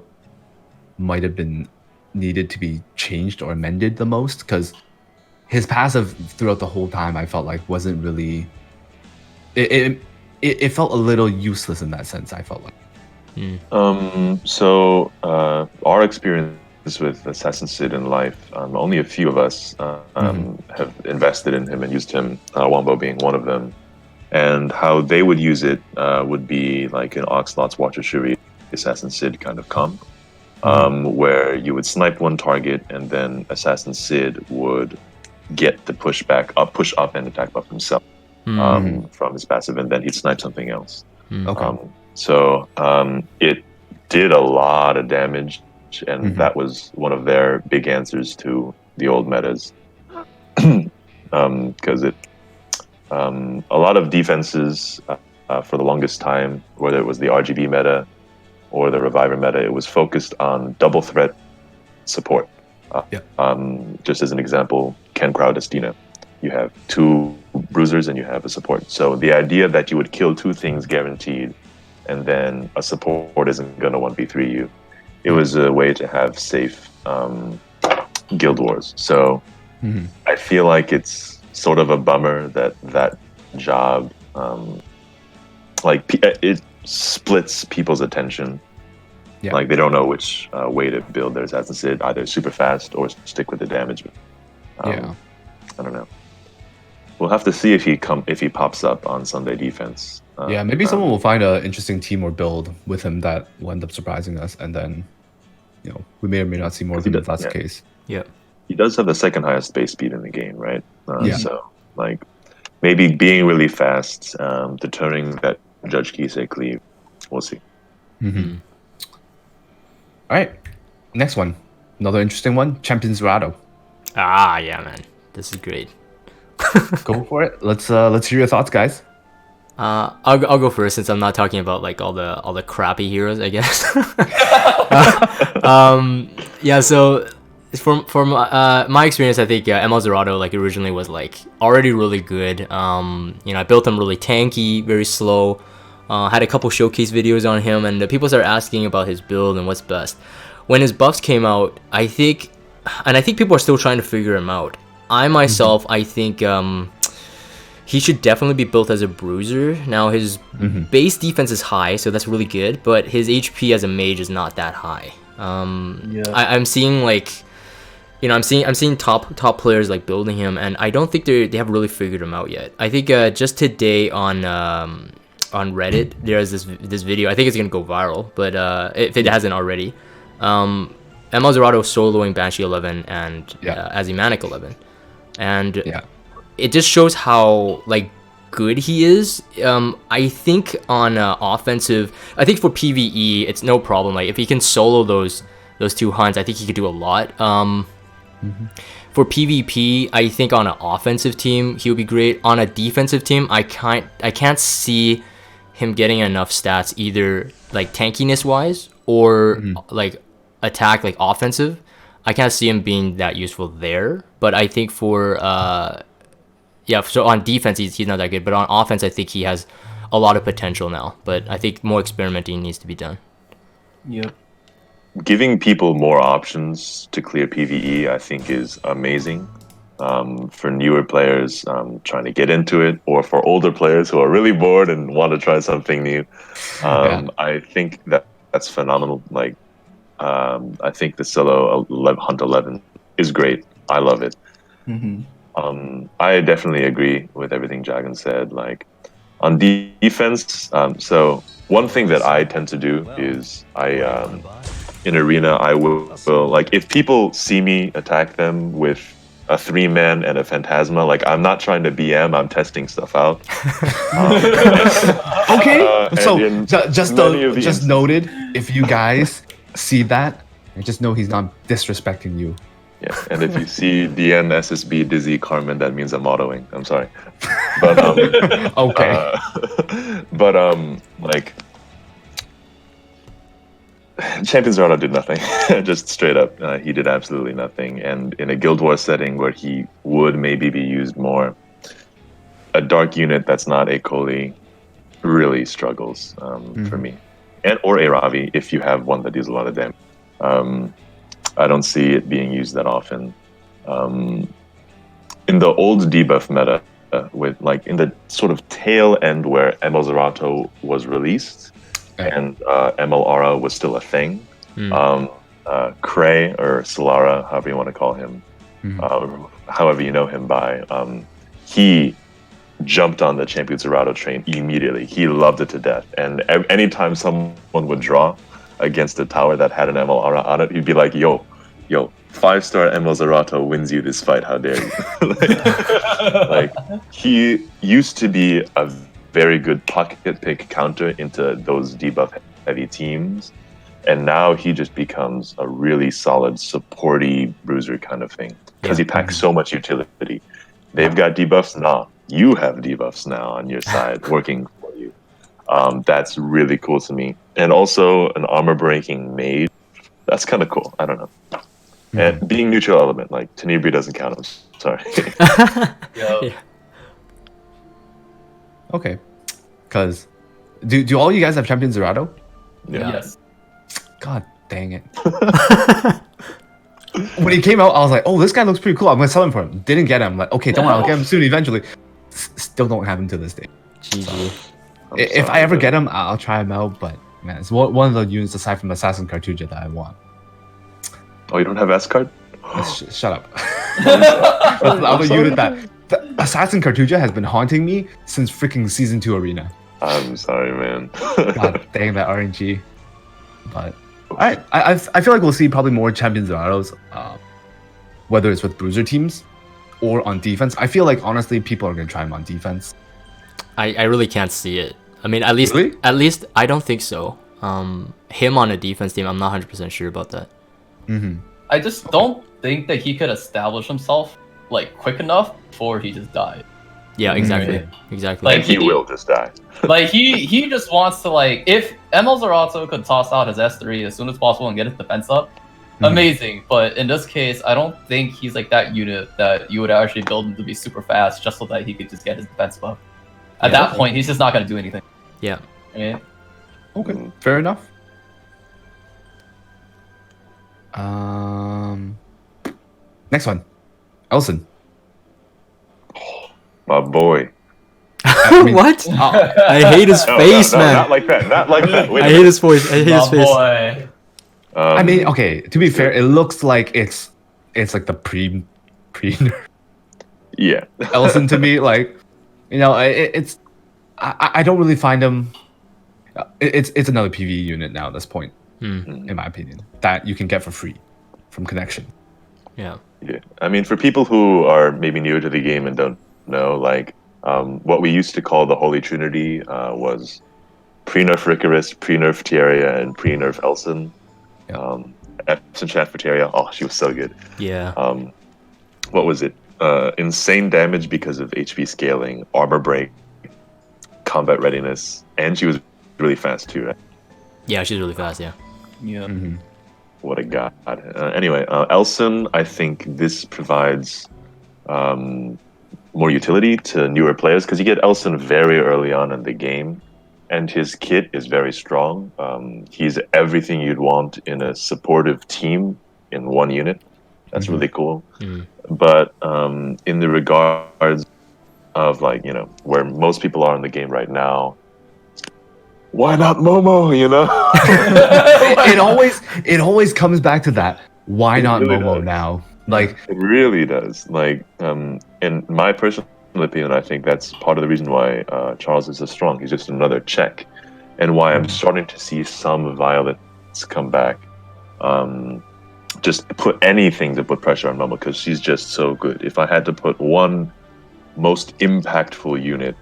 might have been needed to be changed or amended the most, because his passive throughout the whole time I felt like wasn't really. It felt a little useless in that sense. I felt like. So our experience with Assassin Sid in life, only a few of us have invested in him and used him, Wombo being one of them. And how they would use it would be like an Oxlot's Watcher Shuri Assassin Sid kind of comp, where you would snipe one target and then Assassin Sid would get the push up and attack buff himself from his passive, and then he'd snipe something else. Okay. So it did a lot of damage, and that was one of their big answers to the old metas. Because a lot of defenses for the longest time, whether it was the RGB meta or the Reviver meta, it was focused on double threat support. Just as an example, Ken Crowdestina. You have 2 bruisers and you have a support. So the idea that you would kill 2 things guaranteed and then a support isn't going to 1v3 you, it was a way to have safe guild wars. So I feel like it's sort of a bummer that job it splits people's attention. Like they don't know which way to build their Assassin Sid, either super fast or stick with the damage. I don't know. We'll have to see if he pops up on Sunday defense. Maybe someone will find an interesting team or build with him that will end up surprising us, and then we may or may not see more of him if that's the case. Yeah, he does have the second highest base speed in the game, right? So like maybe being really fast, deterring that Judge Kisei cleave. We'll see. All right, next one, another interesting one, Champion Zerato. Yeah, man, this is great. Go for it. Let's hear your thoughts, guys. I'll go first since I'm not talking about like all the crappy heroes, I guess. Yeah, so from my experience, I think ML Zerato like originally was like already really good. I built him really tanky, very slow. Had a couple showcase videos on him, and people started asking about his build and what's best. When his buffs came out, I think people are still trying to figure him out. I myself, I think he should definitely be built as a bruiser. Now his base defense is high, so that's really good, but his HP as a mage is not that high. I'm seeing like, I'm seeing top players like building him, and I don't think they have really figured him out yet. I think just today on Reddit there's this video. I think it's gonna go viral, but if it hasn't already, ML Zerato soloing Banshee 11 and Azimanic 11. And it just shows how like good he is. I think on offensive, I think for PvE it's no problem. Like if he can solo those 2 hunts, I think he could do a lot. For PvP, I think on an offensive team he would be great. On a defensive team, I can't see him getting enough stats either like tankiness wise or like attack like offensive. I can't see him being that useful there, but I think for so on defense he's not that good, but on offense I think he has a lot of potential now, but I think more experimenting needs to be done. Yep. giving people more options to clear PvE, I think, is amazing. For newer players trying to get into it, or for older players who are really bored and want to try something new, I think that's phenomenal. Like, I think the solo Hunt 11 is great. I love it. I definitely agree with everything Jagan said. Like, on defense, so one thing that I tend to do is in arena, I will like, if people see me attack them with a 3-man and a Phantasma, like, I'm not trying to BM, I'm testing stuff out. Okay, so just noted, if you guys see that, just know he's not disrespecting you. Yeah, and if you see DN, SSB, Dizzy, Carmen, that means I'm autoing. I'm sorry. But okay. Like, Champion Zerato did nothing. Just straight up, he did absolutely nothing. And in a Guild War setting where he would maybe be used more, a dark unit that's not a Koli really struggles for me. Or a Ravi, if you have one that deals a lot of damage. I don't see it being used that often. In the old debuff meta, with like in the sort of tail end where ML Zerato was released, and ML Aura was still a thing, Cray or Solara, however you want to call him, however you know him by, he jumped on the Champion Zerato train immediately. He loved it to death. And anytime someone would draw against a tower that had an ML Aura on it, he'd be like, yo, 5-star ML Zerato wins you this fight, how dare you. like, he used to be a very good pocket pick counter into those debuff heavy teams, and now he just becomes a really solid supporty bruiser kind of thing, because he packs so much utility. They've got debuffs now, you have debuffs now on your side working for you. That's really cool to me. And also an armor breaking mage, that's kind of cool. I don't know. And being neutral element, like Tenebri doesn't count. I'm sorry. Okay. Because do all you guys have Champion Zerato? Yeah. Yes. God dang it. When he came out, I was like, oh, this guy looks pretty cool. I'm going to sell him for him. Didn't get him. Like, okay, don't worry, I'll get him soon eventually. Still don't have him to this day. GG. If I ever get him, I'll try him out. But man, it's one of the units aside from Assassin Cartuja that I want. Oh, you don't have S-Card? Shut up. That's the other unit that... The Assassin Cartuja has been haunting me since freaking Season 2 Arena. I'm sorry, man. God dang that RNG. But... Alright, I feel like we'll see probably more Champion Zeratos, whether it's with bruiser teams or on defense. I feel like, honestly, people are going to try him on defense. I really can't see it. I mean, at least I don't think so. Him on a defense team, I'm not 100% sure about that. I just don't think that he could establish himself like quick enough before he just died. Yeah, exactly. Exactly. Like, he will just die. Like, he just wants to, like, if ML Zerato could toss out his S3 as soon as possible and get his defense up, amazing. But in this case, I don't think he's like that unit that you would actually build him to be super fast just so that he could just get his defense up. At that point, he's just not going to do anything. Yeah. Yeah. Okay, fair enough. Next one. Elson. My boy. What? I hate his face, man. Not like that. Not like that. I hate his voice. I hate his face. Boy. I mean, okay, to be fair, it looks like it's like the pre Yeah. Elson to me, like, you know, it's I don't really find him. It's another PvE unit now at this point, in my opinion, that you can get for free from Connection. Yeah. Yeah. I mean, for people who are maybe newer to the game and don't know, like, what we used to call the Holy Trinity was pre-nerf Icarus, pre-nerf Tierra, and pre-nerf Elson. Epson chat for Tierra. Oh, she was so good. Yeah. What was it? Insane damage because of HP scaling, armor break, combat readiness, and she was really fast too, right? Yeah, she's really fast, yeah. Yeah. What a god. Anyway, Elson, I think this provides more utility to newer players because you get Elson very early on in the game. and his kit is very strong. He's everything you'd want in a supportive team in one unit. That's really cool. But in the regards of like, where most people are in the game right now, why not Momo, it always comes back to that. Why not really Momo does. now? Like, it really does. Like, in my personal opinion, I think that's part of the reason why Charles is so strong. He's just another check, and why I'm starting to see some violence come back. Just put anything to put pressure on Momo, because she's just so good. If I had to put one most impactful unit,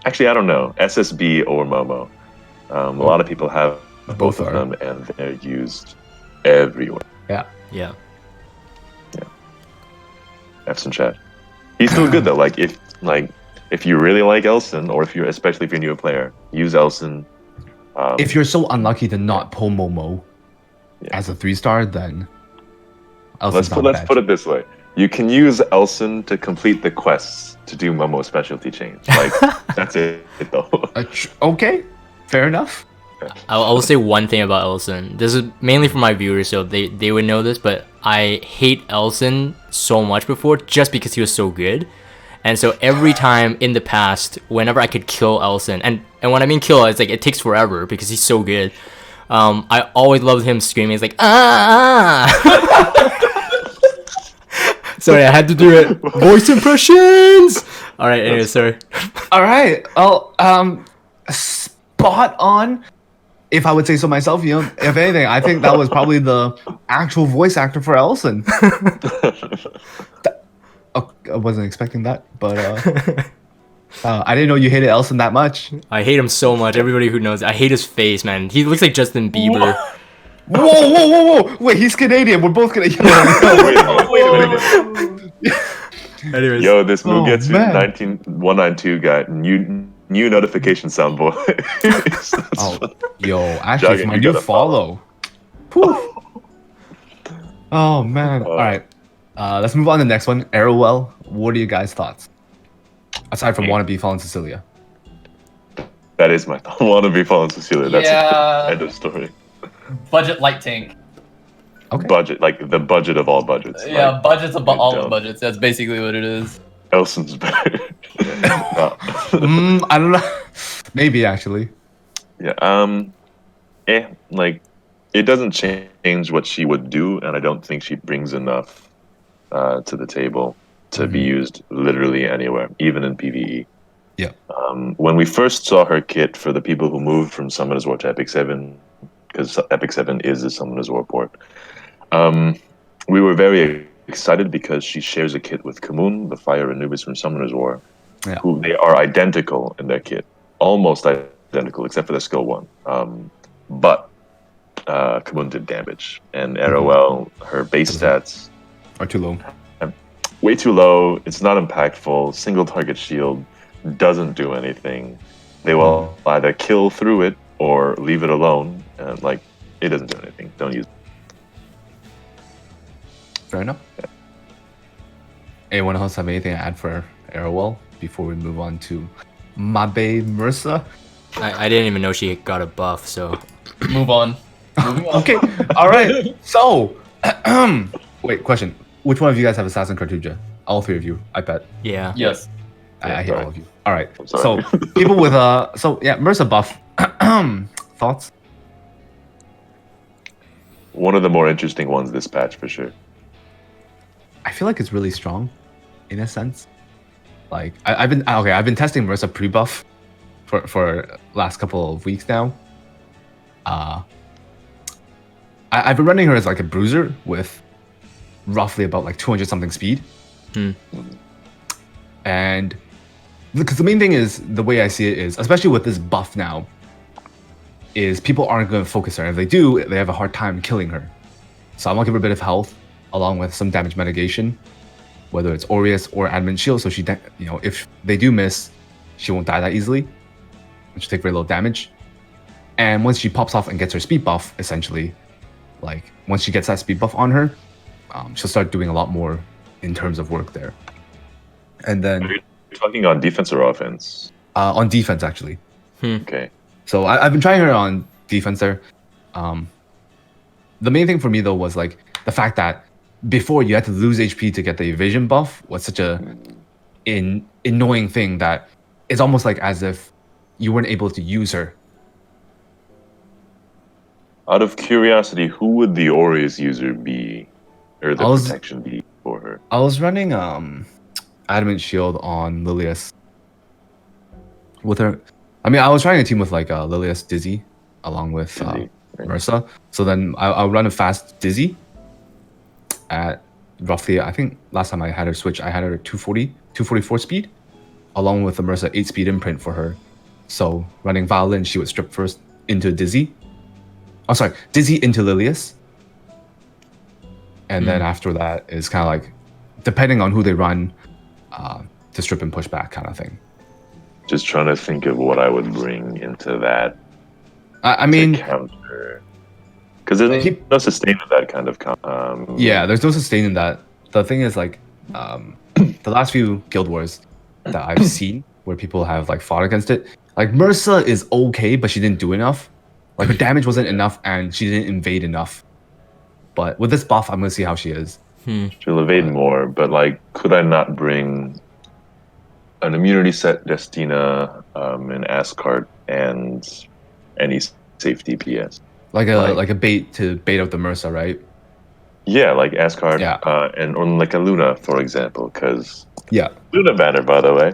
actually, I don't know, SSB or Momo. A lot of people have both of them, and they're used everywhere. Yeah. F's in chat. He's still good though. Like if you really like Elson, or especially if you're a new player, use Elson. if you're so unlucky to not pull Momo as a 3-star, then let's put it this way: you can use Elson to complete the quests to do Momo specialty change. Like that's it though. Okay, fair enough. I will say one thing about Elson. This is mainly for my viewers, so they would know this, but I hate Elson so much before just because he was so good. And so every time in the past, whenever I could kill Elson, and when I mean kill, it's like it takes forever because he's so good. I always loved him screaming. It's like, ah! Sorry, I had to do it. Voice impressions! Alright, anyway, sorry. Alright, spot on. If I would say so myself, if anything, I think that was probably the actual voice actor for Elson. I wasn't expecting that, but I didn't know you hated Elson that much. I hate him so much. Everybody who knows, I hate his face, man. He looks like Justin Bieber. Whoa! Wait, he's Canadian. We're both Canadian. Wait a minute. Anyways. Yo, this Mugetsu 19192 guy, new notification sound boy. Yo, actually, it's my new follow. Oh man! All right, let's move on to the next one. Arrowwell. What are you guys' thoughts? Aside from wannabe Fallen Cecilia. That is my thought. Wannabe Fallen Cecilia. That's the end of story. Budget light tank. Okay. Budget, like the budget of all budgets. Yeah, like, budgets of all the budgets. That's basically what it is. Elson's better. No. I don't know. Maybe actually. Yeah. Like it doesn't change what she would do, and I don't think she brings enough to the table to be used literally anywhere, even in PvE. Yeah. When we first saw her kit, for the people who moved from Summoner's War to Epic 7, because Epic 7 is a Summoner's War port, we were very excited because she shares a kit with Kamun, the Fire Anubis from Summoner's War, who they are identical in their kit, almost identical except for the skill one. But Kamun did damage, and Arrowwell, her base stats are too low. Way too low. It's not impactful. Single target shield doesn't do anything. They will either kill through it or leave it alone. And like, it doesn't do anything. Don't use it. Fair enough. Yeah. Anyone else have anything to add for Arrowwell before we move on to Mabe Mursa? I didn't even know she got a buff, so move on. Moving on. Okay. All right. So, wait. Question: which one of you guys have Assassin Cartuja? All three of you, I bet. Yeah. Yes. I hate all of you. All right. So people with Mursa buff. Thoughts? One of the more interesting ones this patch for sure. I feel like it's really strong, in a sense. Like I've been testing Mursa pre-buff for last couple of weeks now. I've been running her as like a bruiser with roughly about like 200 something speed. And because the main thing is, the way I see it is, especially with this buff now, is people aren't going to focus her. If they do, they have a hard time killing her. So I want to give her a bit of health along with some damage mitigation, whether it's Aureus or Admin Shield. So she, if they do miss, she won't die that easily. She'll take very little damage. And once she pops off and gets her speed buff, essentially, like once she gets that speed buff on her, she'll start doing a lot more in terms of work there. And then, are you talking on defense or offense? On defense, actually. Okay. So I've been trying her on defense there. The main thing for me though was like the fact that before you had to lose HP to get the evasion buff was such a annoying thing that it's almost like as if you weren't able to use her. Out of curiosity, who would the Aureus user be, or the protection be for her? I was running Adamant Shield on Lilius. With her, I mean, I was trying a team with like Lilius Dizzy, along with Mersa. So then I'll run a fast Dizzy at roughly, I think last time I had her switch, I had her 244 speed, along with the Mersa 8 speed imprint for her. So running Violin, she would strip first into Dizzy. Oh, sorry, Dizzy into Lilius. And then after that is kind of like, depending on who they run, to strip and push back kind of thing. Just trying to think of what I would bring into that. I mean, counter, because there's no sustain in that kind of yeah, there's no sustain in that. The thing is, like, the last few Guild Wars that I've seen where people have like fought against it, like Mersa is okay, but she didn't do enough. Like her damage wasn't enough, and she didn't invade enough. But with this buff, I'm gonna see how she is. She'll evade more, but like, could I not bring an immunity set Destina, an Ascart, and any safe DPS? Like a bait to bait out the Mersa, right? Yeah, like Ascart, and or like a Luna, for example, because Luna banner, by the way.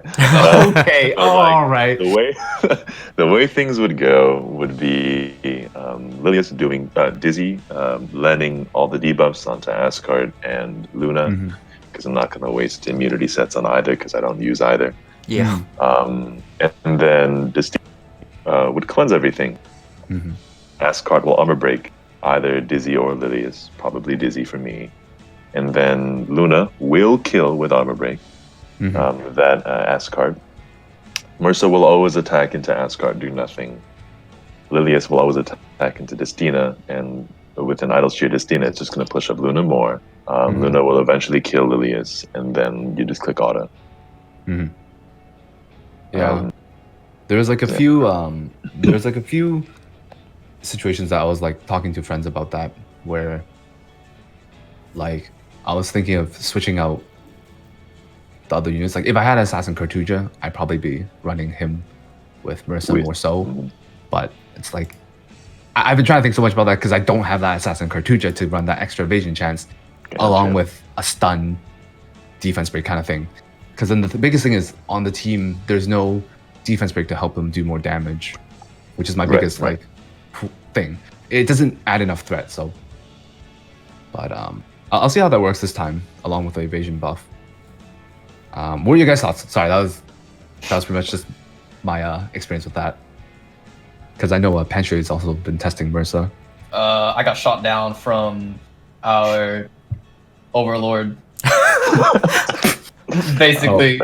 Okay, all right. The way things would go would be Lilius doing Dizzy, landing all the debuffs onto Ascart and Luna, because I'm not going to waste immunity sets on either, because I don't use either. Yeah. And then Destina would cleanse everything. Ascart will armor break either Dizzy or Lilius, probably Dizzy for me. And then Luna will kill with armor break. That Ascart. Mersa will always attack into Ascart, do nothing. Lilius will always attack into Destina, and with an Idle Shear Destina, it's just going to push up Luna more. Luna will eventually kill Lilius, and then you just click auto. Yeah. There's like a few there's like a few situations that I was like talking to friends about that, where like I was thinking of switching out the other units. Like if I had Assassin Cartuja, I'd probably be running him with Mersa more so. But it's like I've been trying to think so much about that because I don't have that Assassin Cartuja to run that extra evasion chance, along with a stun defense break kind of thing. Because then the biggest thing is on the team, there's no defense break to help them do more damage, which is my biggest like thing. It doesn't add enough threat. So, but I'll see how that works this time, along with the evasion buff. What are your guys' thoughts? Sorry, that was pretty much just my experience with that. Because I know Panshui has also been testing Mersa. I got shot down from our overlord. Basically.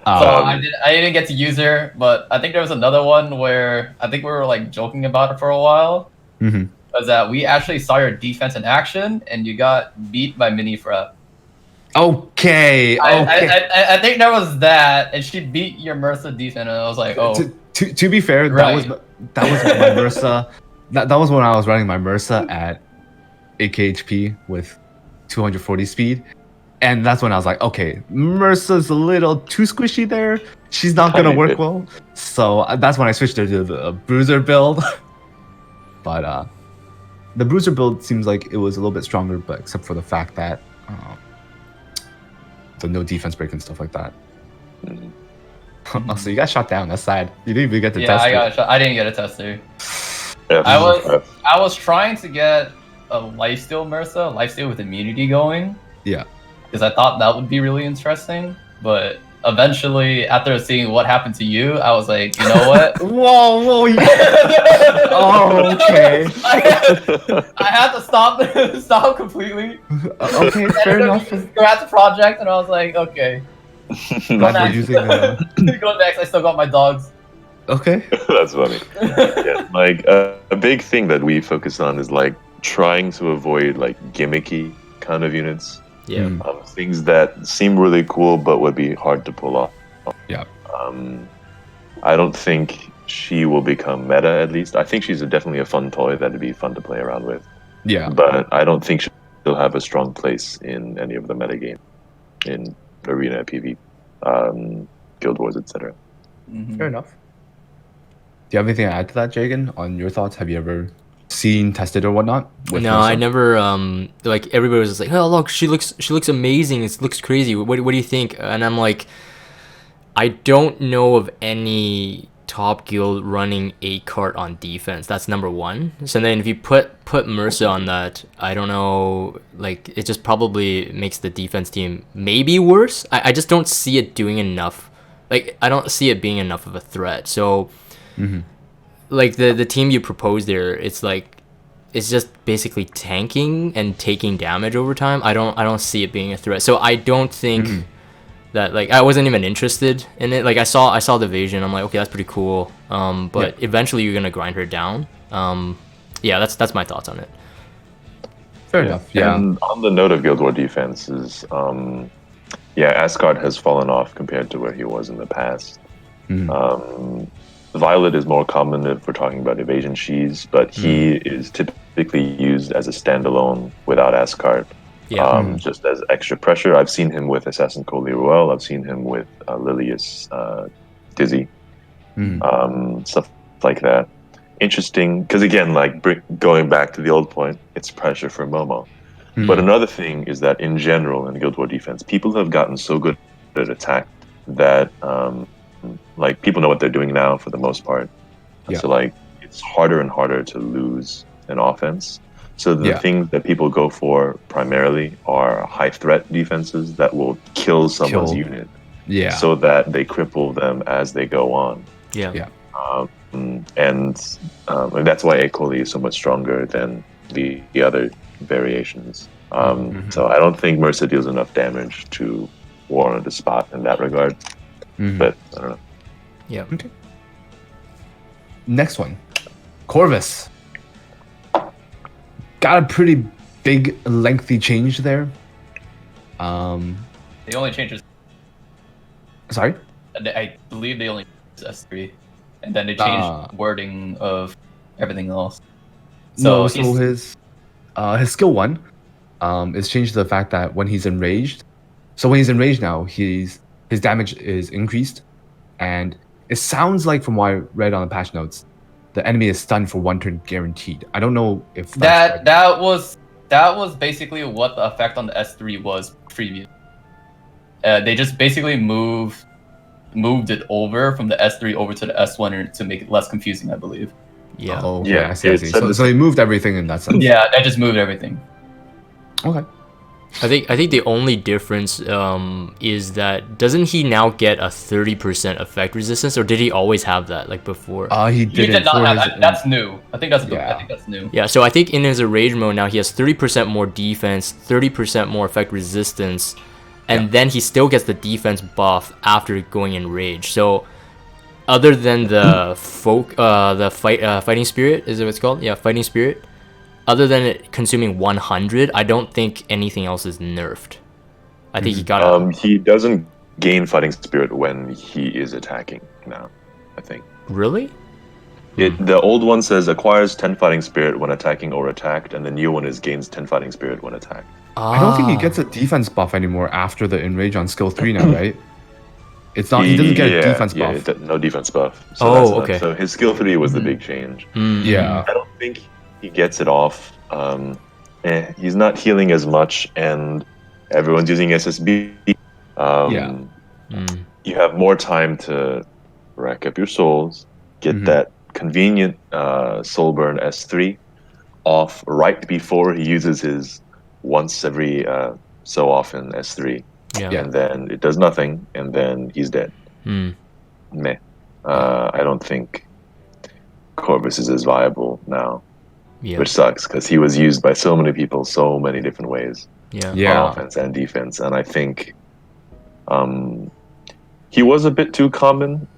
So I didn't get to use her, but I think there was another one where I think we were like joking about it for a while. Was that we actually saw your defense in action, and you got beat by Mini Frep. Okay. I think there was that, and she beat your Mersa defense, and I was like, oh. To be fair, that was my Mersa. That was when I was running my Mersa at 8k HP with 240 speed. And that's when I was like, okay, Mersa's a little too squishy there. She's not going to work well. So that's when I switched her to the Bruiser build. But the Bruiser build seems like it was a little bit stronger, but except for the fact that the no defense break and stuff like that. So you got shot down. That's sad. You didn't even get to test her. Yeah, I didn't get a tester. I was trying to get a lifesteal Mersa, lifesteal with immunity going. Yeah. Because I thought that would be really interesting, but eventually, after seeing what happened to you, I was like, you know what? Whoa, yeah. Oh, okay. I had to stop completely. Okay, fair enough. Go at the project, and I was like, okay. Go next. Go next. I still got my dogs. Okay. That's funny. Yeah, like a big thing that we focus on is like trying to avoid like gimmicky kind of units. Yeah. Things that seem really cool but would be hard to pull off. Yeah. I don't think she will become meta, at least. I think she's definitely a fun toy that'd be fun to play around with. Yeah. But I don't think she'll have a strong place in any of the meta games, in Arena, PV, Guild Wars, etc. Fair enough. Do you have anything to add to that, Jagan, on your thoughts? Have you ever seen, tested, or whatnot? No, I never. Like everybody was just like, "Oh, look, she looks amazing. It looks crazy. What do you think?" And I'm like, I don't know of any top guild running a cart on defense. That's number one. So then if you put Mersa on that, I don't know. Like it just probably makes the defense team maybe worse. I just don't see it doing enough. Like I don't see it being enough of a threat. So. Like the team you propose there, it's like it's just basically tanking and taking damage over time. I don't see it being a threat. So I don't think that like I wasn't even interested in it. Like I saw the Evasion, I'm like, okay, that's pretty cool. But eventually you're gonna grind her down. Yeah, that's my thoughts on it. Fair enough. Yeah. And on the note of Guild War defenses, Asgard has fallen off compared to where he was in the past. Violet is more common if we're talking about evasion sheaves, but he is typically used as a standalone without Asgard. Just as extra pressure. I've seen him with Assassin Coley Ruel. I've seen him with Lilius Dizzy. Stuff like that. Interesting, because again, like going back to the old point, it's pressure for Momo. But another thing is that in general in Guild War defense, people have gotten so good at attack that like people know what they're doing now for the most part. So like it's harder and harder to lose an offense. So the things that people go for primarily are high threat defenses that will kill someone's unit. So that they cripple them as they go on. And that's why Ekoli is so much stronger than the other variations. So I don't think Mercer deals enough damage to warrant a spot in that regard. But I don't know. Yeah. Okay. Next one, Corvus. Got a pretty big, lengthy change there. The only changes. Sorry. I believe they only use S3, and then they changed wording of everything else. So his skill 1 is changed to the fact that when he's enraged. So when he's enraged now, his damage is increased, and it sounds like from what I read on the patch notes, the enemy is stunned for 1 turn guaranteed. I don't know if that was basically what the effect on the S3 was previous. They just basically moved it over from the S3 over to the S1 to make it less confusing, I believe. Yeah. Oh, okay. I see. So they moved everything in that sense. Yeah, they just moved everything. Okay. I think the only difference is that doesn't he now get a 30% effect resistance, or did he always have that like before? He did not have that. That's new. I think that's new. Yeah, so I think in his rage mode now he has 30% more defense, 30% more effect resistance, and then he still gets the defense buff after going in rage. So other than the fighting spirit, is it what it's called? Yeah, fighting spirit. Other than it consuming 100, I don't think anything else is nerfed. I think he got he doesn't gain fighting spirit when he is attacking now, I think. Really? The old one says acquires 10 fighting spirit when attacking or attacked, and the new one is gains 10 fighting spirit when attacked. I don't think he gets a defense buff anymore after the enrage on skill 3 now, right? It's not. He doesn't get a defense buff. No defense buff. So okay. So his skill 3 was the big change. Yeah. I don't think he gets it off. He's not healing as much, and everyone's using SSB. You have more time to rack up your souls, get that convenient soul burn S3 off right before he uses his once every so often S3. And then it does nothing, and then he's dead. Meh. I don't think Corvus is as viable now. Which sucks, because he was used by so many people so many different ways. On offense and defense. And I think he was a bit too common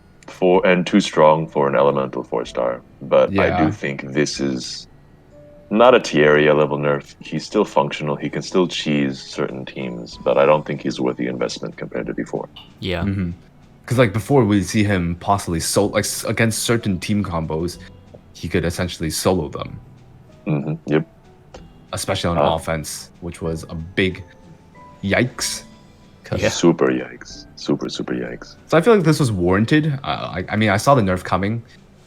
and too strong for an elemental 4-star. But I do think this is not a Tierria level nerf. He's still functional. He can still cheese certain teams, but I don't think he's worth the investment compared to before. Because like before, we see him possibly against certain team combos, he could essentially solo them. Yep. Especially on offense, which was a big yikes. Super yikes. Super yikes. So I feel like this was warranted. I mean, I saw the nerf coming,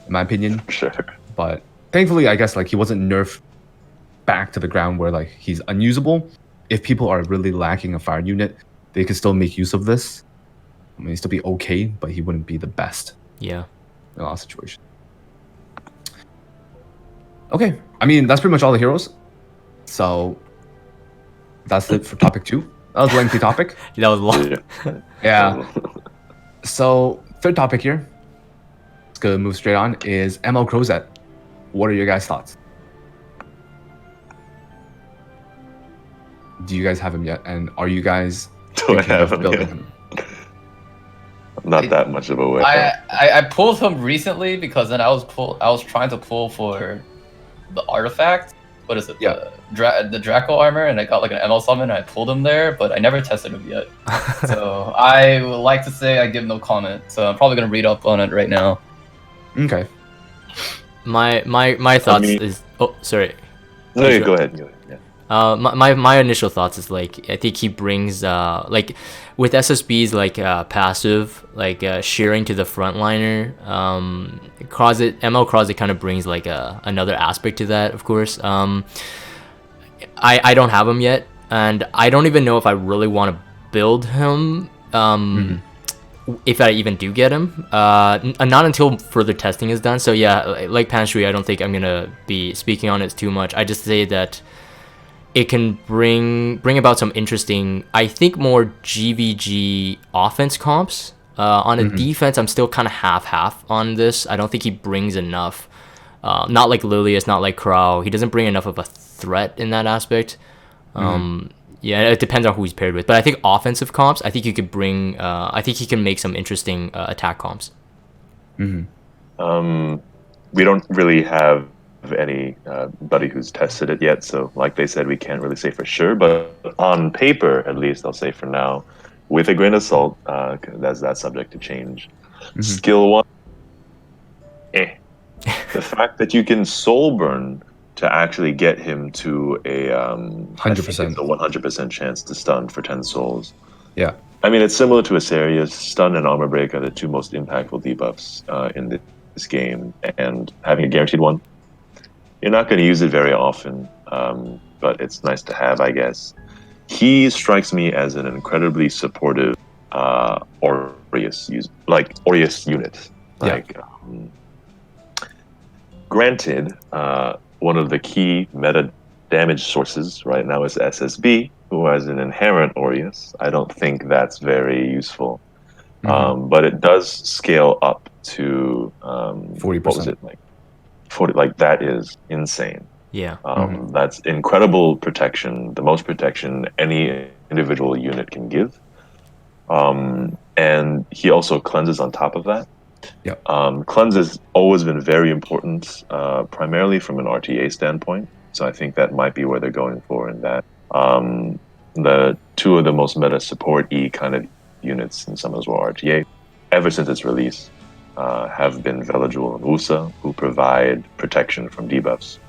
in my opinion. Sure. But thankfully, I guess like he wasn't nerfed back to the ground where like he's unusable. If people are really lacking a fire unit, they could still make use of this. I mean, he'd still be okay, but he wouldn't be the best. Yeah. In a lot of situations. Okay. I mean, that's pretty much all the heroes. So that's it for topic 2. That was a lengthy topic. That was long. Yeah. So third topic here, let's go move straight on, is ML Crozet. What are your guys' thoughts? Do you guys have him yet? And are you guys Do I have him building yet? him? Not that much of a way. I pulled him recently because then I was trying to pull for the artifact. What is it? Yeah. The Draco armor, and I got like an ML summon, and I pulled him there, but I never tested him yet. So I would like to say I give no comment. So I'm probably gonna read up on it right now. Okay. My thoughts is sorry. No, you go ahead. Yeah. My initial thoughts is like I think he brings like with SSB's like passive like shearing to the frontliner. ML Crozet kind of brings like another aspect to that, of course. I don't have him yet, and I don't even know if I really want to build him. If I even do get him, not until further testing is done. So yeah, like Panshui, I don't think I'm gonna be speaking on it too much. I just say that it can bring about some interesting, I think, more GVG offense comps. On a defense, I'm still kind of half on this. I don't think he brings enough. Not like Lilius, not like Crow. He doesn't bring enough of a threat in that aspect. Yeah, it depends on who he's paired with. But I think offensive comps, I think you could bring. I think he can make some interesting attack comps. We don't really have anybody who's tested it yet, so like they said, we can't really say for sure. But on paper, at least, I'll say for now, with a grain of salt, that's subject to change. Skill 1, the fact that you can soul burn to actually get him to a 100%, a 100% chance to stun for 10 souls. Yeah. I mean, it's similar to Asarius. Stun and Armor Break are the two most impactful debuffs in this game, and having a guaranteed one, you're not going to use it very often, but it's nice to have, I guess. He strikes me as an incredibly supportive Aureus unit. Granted, one of the key meta damage sources right now is SSB, who has an inherent Aureus. I don't think that's very useful. But it does scale up to 40%. What was it, like 40? Like, that is insane. Yeah. That's incredible protection, the most protection any individual unit can give. And he also cleanses on top of that. Yep. Cleanse has always been very important, primarily from an RTA standpoint. So I think that might be where they're going for in that. The two of the most meta support-y kind of units in Summoners War RTA, ever since its release, have been Veladrul and Usa, who provide protection from debuffs.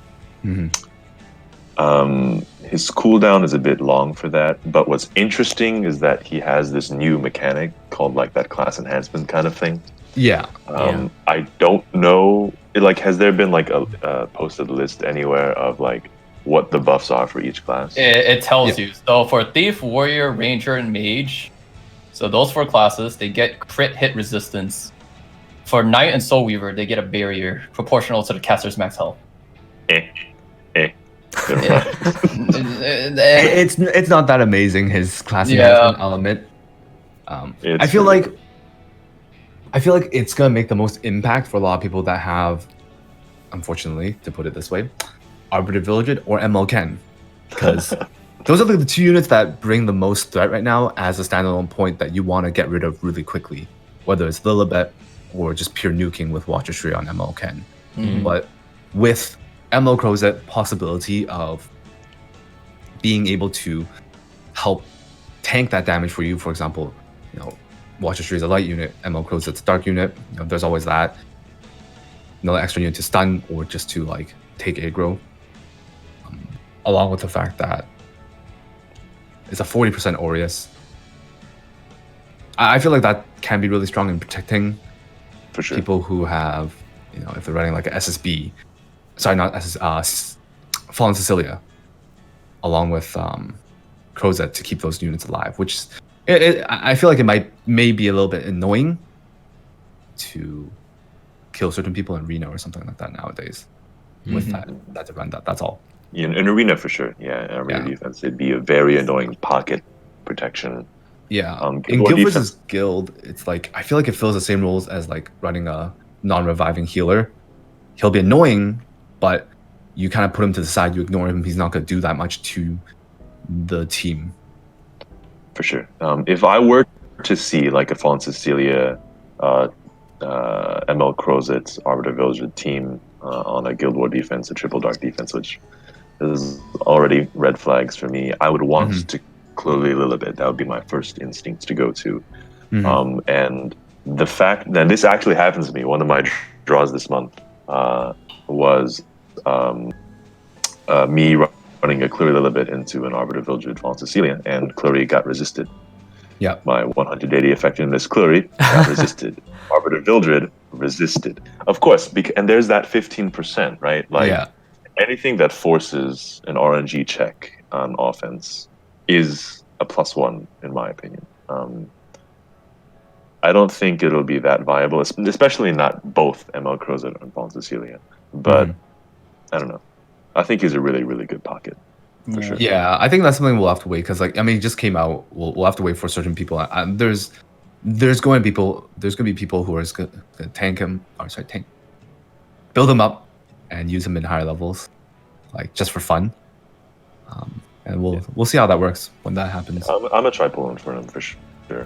His cooldown is a bit long for that, but what's interesting is that he has this new mechanic called like that class enhancement kind of thing. Yeah. I don't know, has there been like a posted list anywhere of like what the buffs are for each class? It tells you. So for Thief, Warrior, Ranger, and Mage, so those 4 classes, they get crit hit resistance. For Knight and Soul Weaver, they get a barrier proportional to the caster's max health. It's not that amazing, his class enhancement element. I feel like it's gonna make the most impact for a lot of people that have, unfortunately, to put it this way, Arbiter Villager or ML Ken, because those are the 2 units that bring the most threat right now as a standalone point that you want to get rid of really quickly, whether it's Lilibet or just pure nuking with Watcher Shri on ML Ken. But with ML Crozet possibility of being able to help tank that damage for you, for example, Watcher Street is a light unit, ML Crozet's a dark unit. There's always that. Another extra unit to stun or just to like take aggro. Along with the fact that it's a 40% Aureus. I feel like that can be really strong in protecting For sure. people who have, if they're running like a SSB, sorry, not SS, Fallen Cecilia, along with Crozet to keep those units alive, which I feel like it may be a little bit annoying to kill certain people in Reno or something like that nowadays. With that to run that, that's all. In arena for sure, yeah. In arena defense, it'd be a very annoying pocket protection. Yeah. Guild In War Guild defense- versus Guild, it's like I feel like it fills the same roles as like running a non-reviving healer. He'll be annoying, but you kind of put him to the side. You ignore him. He's not going to do that much to the team. For sure. If I were to see like a Fallen Cecilia, ML Crozet, Arbiter Village team on a Guild War defense, a triple dark defense, which is already red flags for me, I would want to clearly Lilibit. That would be my first instinct to go to. And the fact that this actually happens to me, one of my draws this month was me running a Cleary Lilibit into an Arbiter Village Fallen Cecilia, and Cleary got resisted. Yeah. My 180 effectiveness Cleary got resisted. Arbiter Vildred resisted. Of course, and there's that 15%, right? Like anything that forces an RNG check on offense is a +1, in my opinion. I don't think it'll be that viable, especially not both ML Crozet and Fallen Cecilia. But I don't know. I think he's a really, really good pocket. For sure. Yeah, I think that's something we'll have to wait because, it just came out. We'll have to wait for certain people. There's going to be people who are just going to tank him. Build him up, and use him in higher levels, like just for fun. And we'll see how that works when that happens. I'm gonna try pulling for him for sure.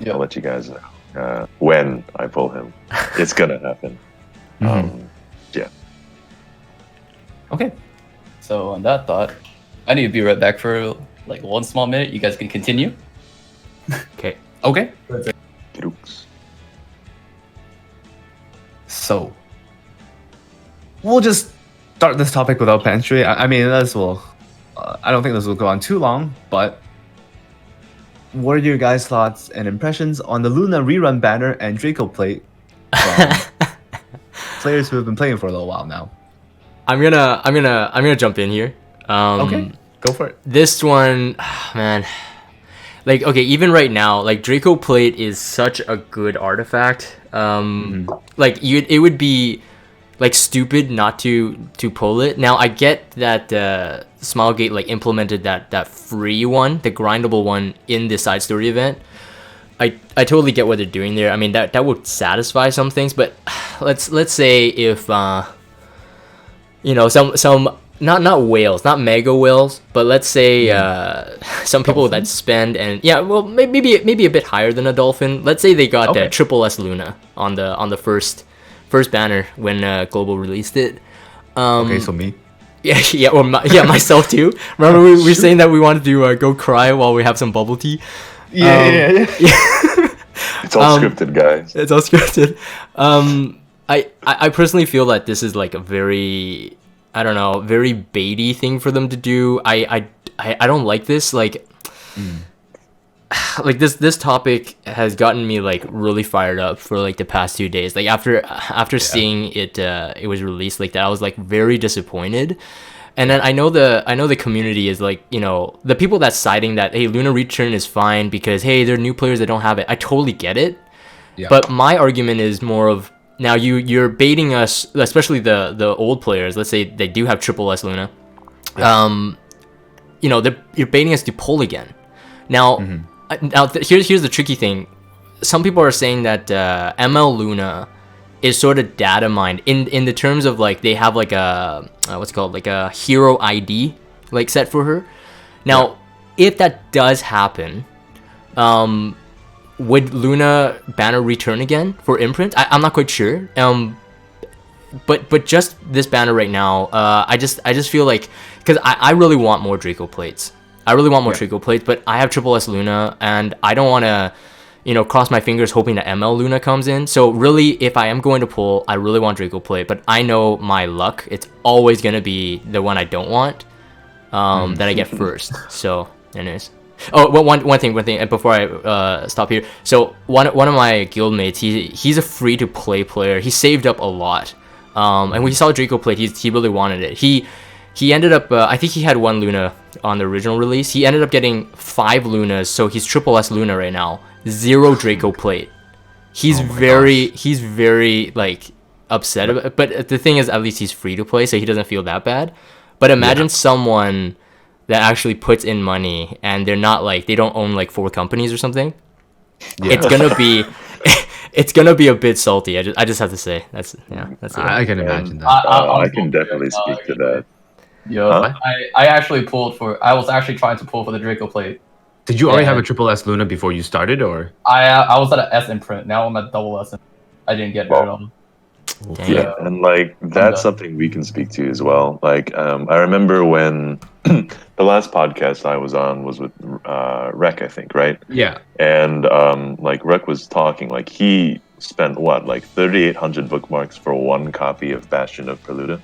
I'll let you guys know when I pull him. It's gonna happen. Yeah. Okay. So on that thought, I need to be right back for like 1 small minute. You guys can continue. Okay. Okay. Oops. So we'll just start this topic without Panshui. I mean, I don't think this will go on too long, but what are your guys' thoughts and impressions on the Luna Rerun banner and Draco Plate from players who have been playing for a little while now? I'm gonna jump in here. Okay, go for it. This one, man, like, okay, even right now, like, Draco Plate is such a good artifact. Like, it would be like stupid not to pull it. Now I get that Smilegate like implemented that free one, the grindable one, in the side story event. I totally get what they're doing there. I mean, that would satisfy some things, but let's say if some not whales, not mega whales, but let's say some people that spend, and maybe a bit higher than a dolphin. Let's say they got that triple S Luna on the first banner when Global released it. Okay, so me. Myself too. Remember we were saying that we wanted to go cry while we have some bubble tea. Yeah. It's all scripted, guys. It's all scripted. I personally feel that this is like a very, I don't know, very baity thing for them to do. I don't like this. Like, like this topic has gotten me like really fired up for like the past 2 days. Like after seeing it was released like that, I was like very disappointed. And then I know the community is like, the people that's citing that, hey, Luna Return is fine because, hey, there are new players that don't have it. I totally get it. Yeah. But my argument is more of, now you're baiting us, especially the old players. Let's say they do have triple S Luna. Yeah. You're baiting us to pull again. Now, here's the tricky thing. Some people are saying that ML Luna is sort of data mined in the terms of like they have like a what's it called, like a hero ID like set for her. Now, if that does happen, would Luna banner return again for Imprint? I'm not quite sure. But just this banner right now, I just feel like, because I really want more Draco Plates. I really want more Draco Plates, but I have triple S Luna, and I don't want to, cross my fingers hoping that ML Luna comes in. So really, if I am going to pull, I really want Draco Plate, but I know my luck. It's always going to be the one I don't want that I get first. So anyways. Oh, well, one thing before I stop here. So one of my guildmates, he's a free to play player. He saved up a lot, and when he saw Draco Plate, he really wanted it. He ended up I think he had 1 Luna on the original release. He ended up getting 5 Lunas, so he's triple S Luna right now. 0 Draco Plate. He's very like upset about it. But the thing is, at least he's free to play, so he doesn't feel that bad. But imagine someone that actually puts in money and they're not like, they don't own like 4 companies or something. It's gonna be a bit salty. I just have to say that's it. I can imagine that. I can definitely speak to that. Yo, I actually I was actually trying to pull for the Draco Plate. Did you already have a triple S Luna before you started, or? I was at an S imprint. Now I'm at double S. I didn't get very long. Yeah, and like that's something we can speak to as well. Like I remember when the last podcast I was on was with Rek, I think, right? Yeah. And like Rek was talking, like he spent what, like 3,800 bookmarks for 1 copy of Bastion of Preluda.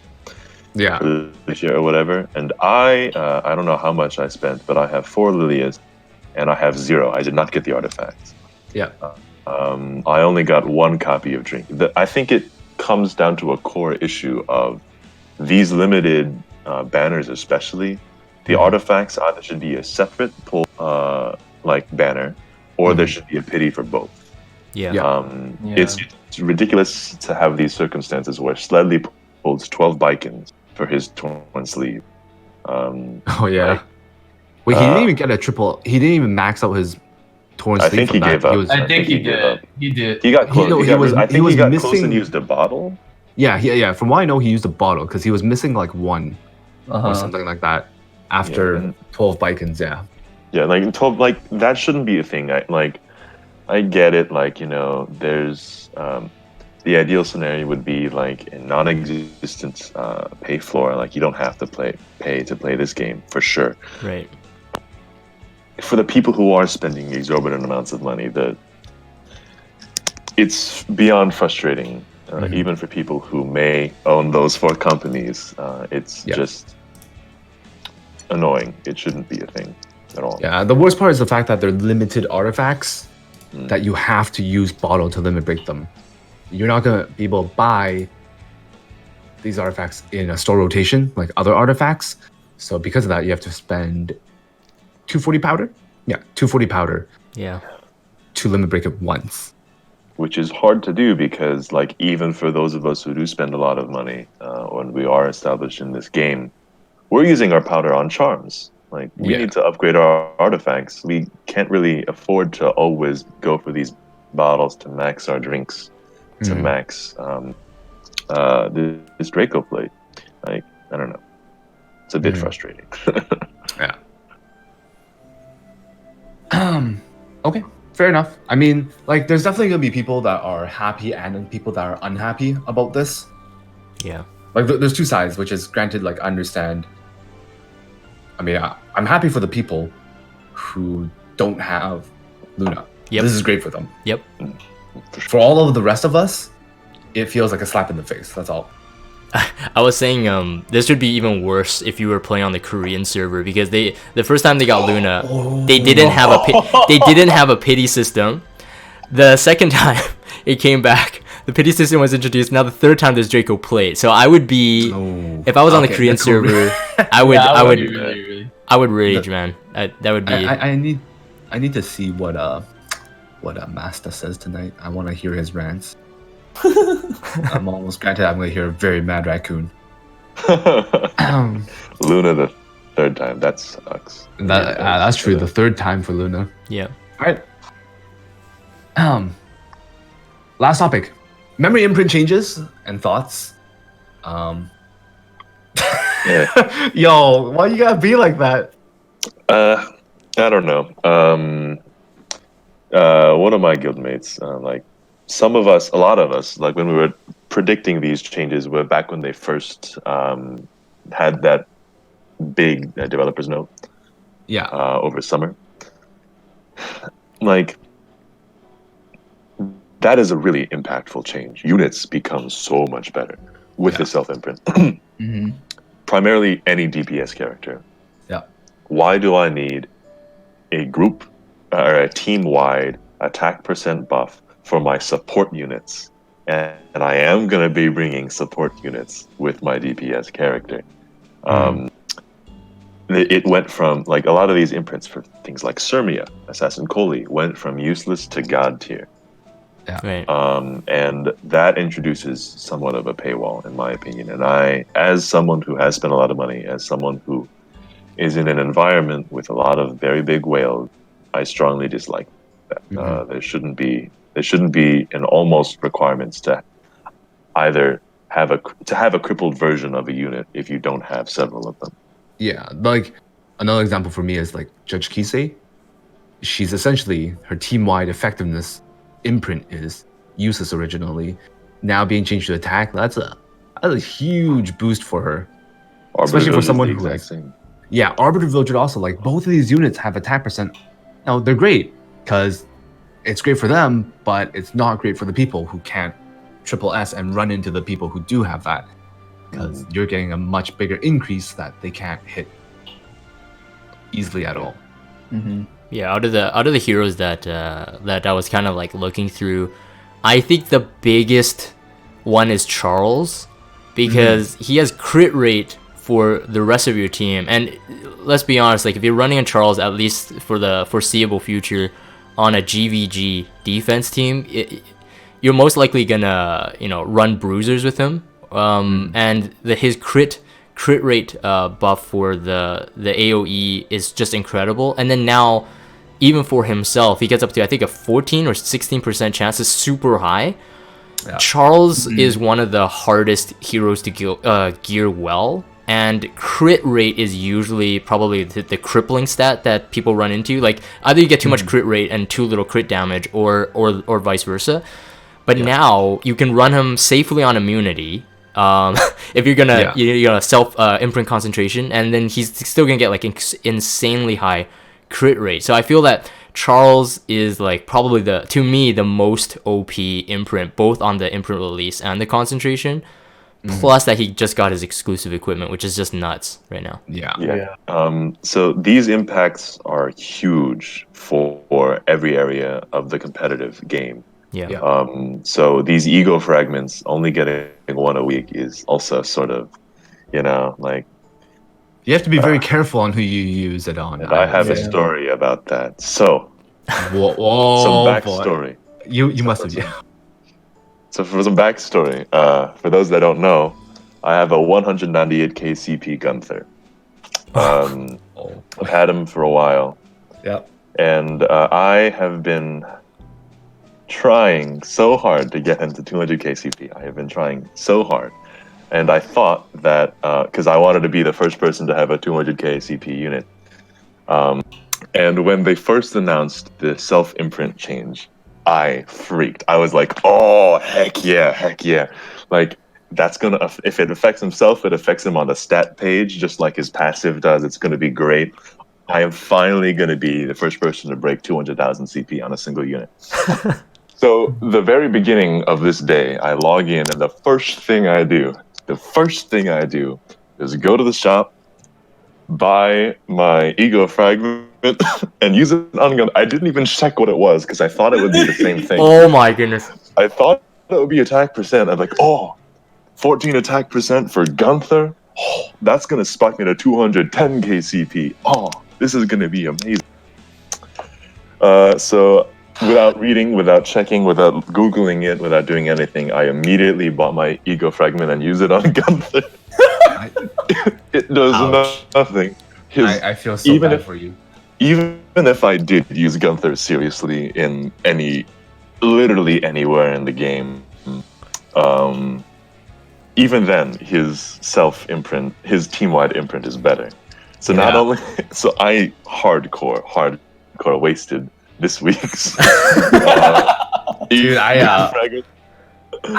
Yeah. This year or whatever. And I don't know how much I spent, but I have 4 Lilias and I have 0. I did not get the artifacts. Yeah. I only got 1 copy of Drink. I think it comes down to a core issue of these limited banners, especially. The artifacts either should be a separate pull like banner, or there should be a pity for both. It's ridiculous to have these circumstances where Sledley pulls 12 Bikins for his torn sleeve. Wait, he didn't even get a triple. He didn't even max out his torn sleeve. I think he gave up. I think he did. He did. He got close. I think he got close and used a bottle. Yeah. From what I know, he used a bottle because he was missing like 1 or something like that after 12 Bikins. Yeah, like 12. Like that shouldn't be a thing. I get it. Like, there's the ideal scenario would be like a non-existent pay floor. Like you don't have to pay to play this game for sure. Right. For the people who are spending exorbitant amounts of money, it's beyond frustrating. Even for people who may own those 4 companies, it's just annoying. It shouldn't be a thing at all. Yeah, the worst part is the fact that they're limited artifacts that you have to use bottle to limit break them. You're not gonna be able to buy these artifacts in a store rotation like other artifacts. So because of that, you have to spend 240 powder. Yeah, 240 powder. Yeah. To limit break it once. Which is hard to do because, like, even for those of us who do spend a lot of money when we are established in this game, we're using our powder on charms. Like, we need to upgrade our artifacts. We can't really afford to always go for these bottles to max our drinks, to max this Draco Plate. Like, I don't know. It's a bit frustrating. Yeah. Okay. Fair enough. I mean, like, there's definitely gonna be people that are happy and then people that are unhappy about this. Yeah. Like, there's 2 sides, which is granted, like, I understand. I mean, I'm happy for the people who don't have Luna. Yep. This is great for them. Yep. For all of the rest of us, it feels like a slap in the face. That's all. I was saying this would be even worse if you were playing on the Korean server because the first time they got Luna, they didn't have a pity system. The second time it came back, the pity system was introduced. Now the third time there's Draco Plate. So I would be if I was on the Korean server, I would rage, man. That would be. I need to see what Master says tonight. I want to hear his rants. I'm almost granted I'm going to hear a very mad raccoon. Luna the 3rd time. That sucks. That's true. The 3rd time for Luna. Yeah. All right. Last topic. Memory imprint changes and thoughts. Yo, why you gotta be like that? I don't know. One of my guildmates, like, a lot of us, like when we were predicting these changes, were back when they first had that big developers note. Yeah. Over summer. Like, that is a really impactful change. Units become so much better with the self-imprint. Mm-hmm. Primarily any DPS character. Yeah. Why do I need a group or a team-wide attack percent buff for my support units? And I am going to be bringing support units with my DPS character. It went from, like, a lot of these imprints for things like Surmia, Assassin Koli, went from useless to god tier. Yeah. Right. And that introduces somewhat of a paywall, in my opinion. And I, as someone who has spent a lot of money, as someone who is in an environment with a lot of very big whales, I strongly dislike that. There shouldn't be an almost requirements to either have a crippled version of a unit if you don't have several of them. Yeah, like another example for me is like Judge Kisei. She's essentially, her team-wide effectiveness imprint is useless originally, now being changed to attack. That's a huge boost for her, especially for someone who like, yeah, Arbiter Villager also, like, both of these units have attack percent. Now they're great because it's great for them, but it's not great for the people who can't triple S and run into the people who do have that, because you're getting a much bigger increase that they can't hit easily at all. Yeah, out of the heroes that I was kind of like looking through, I think the biggest one is Charles, because he has crit rate for the rest of your team. And let's be honest, like, if you're running a Charles, at least for the foreseeable future, on a GVG defense team, you're most likely gonna run bruisers with him. And his crit rate buff for the AoE is just incredible. And then now, even for himself, he gets up to, I think, a 14 or 16% chance. Is super high. Yeah. Charles is one of the hardest heroes to gear well, and crit rate is usually probably the crippling stat that people run into. Like, either you get too much crit rate and too little crit damage, or vice versa. But now you can run him safely on immunity. If you're gonna self imprint concentration, and then he's still gonna get like insanely high crit rate. So I feel that Charles is like probably to me the most OP imprint, both on the imprint release and the concentration. Plus that he just got his exclusive equipment, which is just nuts right now. Yeah. So these impacts are huge for every area of the competitive game. So these ego fragments, only getting one a week, is also sort of, like, you have to be very careful on who you use it on. I have a story about that. So, whoa, some backstory. You must have. So for some backstory, for those that don't know, I have a 198k CP Gunther. I've had him for a while. And I have been trying so hard to get him to 200k CP. I have been trying so hard. And I thought that, because I wanted to be the first person to have a 200k CP unit. And when they first announced the self-imprint change, I freaked. I was like, oh, heck yeah. Like, that's gonna, if it affects himself, it affects him on the stat page, just like his passive does. It's gonna be great. I am finally gonna be the first person to break 200,000 CP on a single unit. So the very beginning of this day, I log in, and the first thing I do is go to the shop, buy my ego fragment, and use it on gun. I didn't even check what it was because I thought it would be the same thing. Oh my goodness. I thought it would be attack percent. I'm like, 14 attack percent for Gunther? Oh, that's going to spike me to 210k CP. Oh, this is going to be amazing. So without reading, without checking, without Googling it, without doing anything, I immediately bought my ego fragment and used it on Gunther. It does nothing. I feel so bad for you. Even if I did use Gunther seriously in literally anywhere in the game, even then, his self-imprint, his team-wide imprint is better. So not only, so I hardcore wasted this week's. Dude, I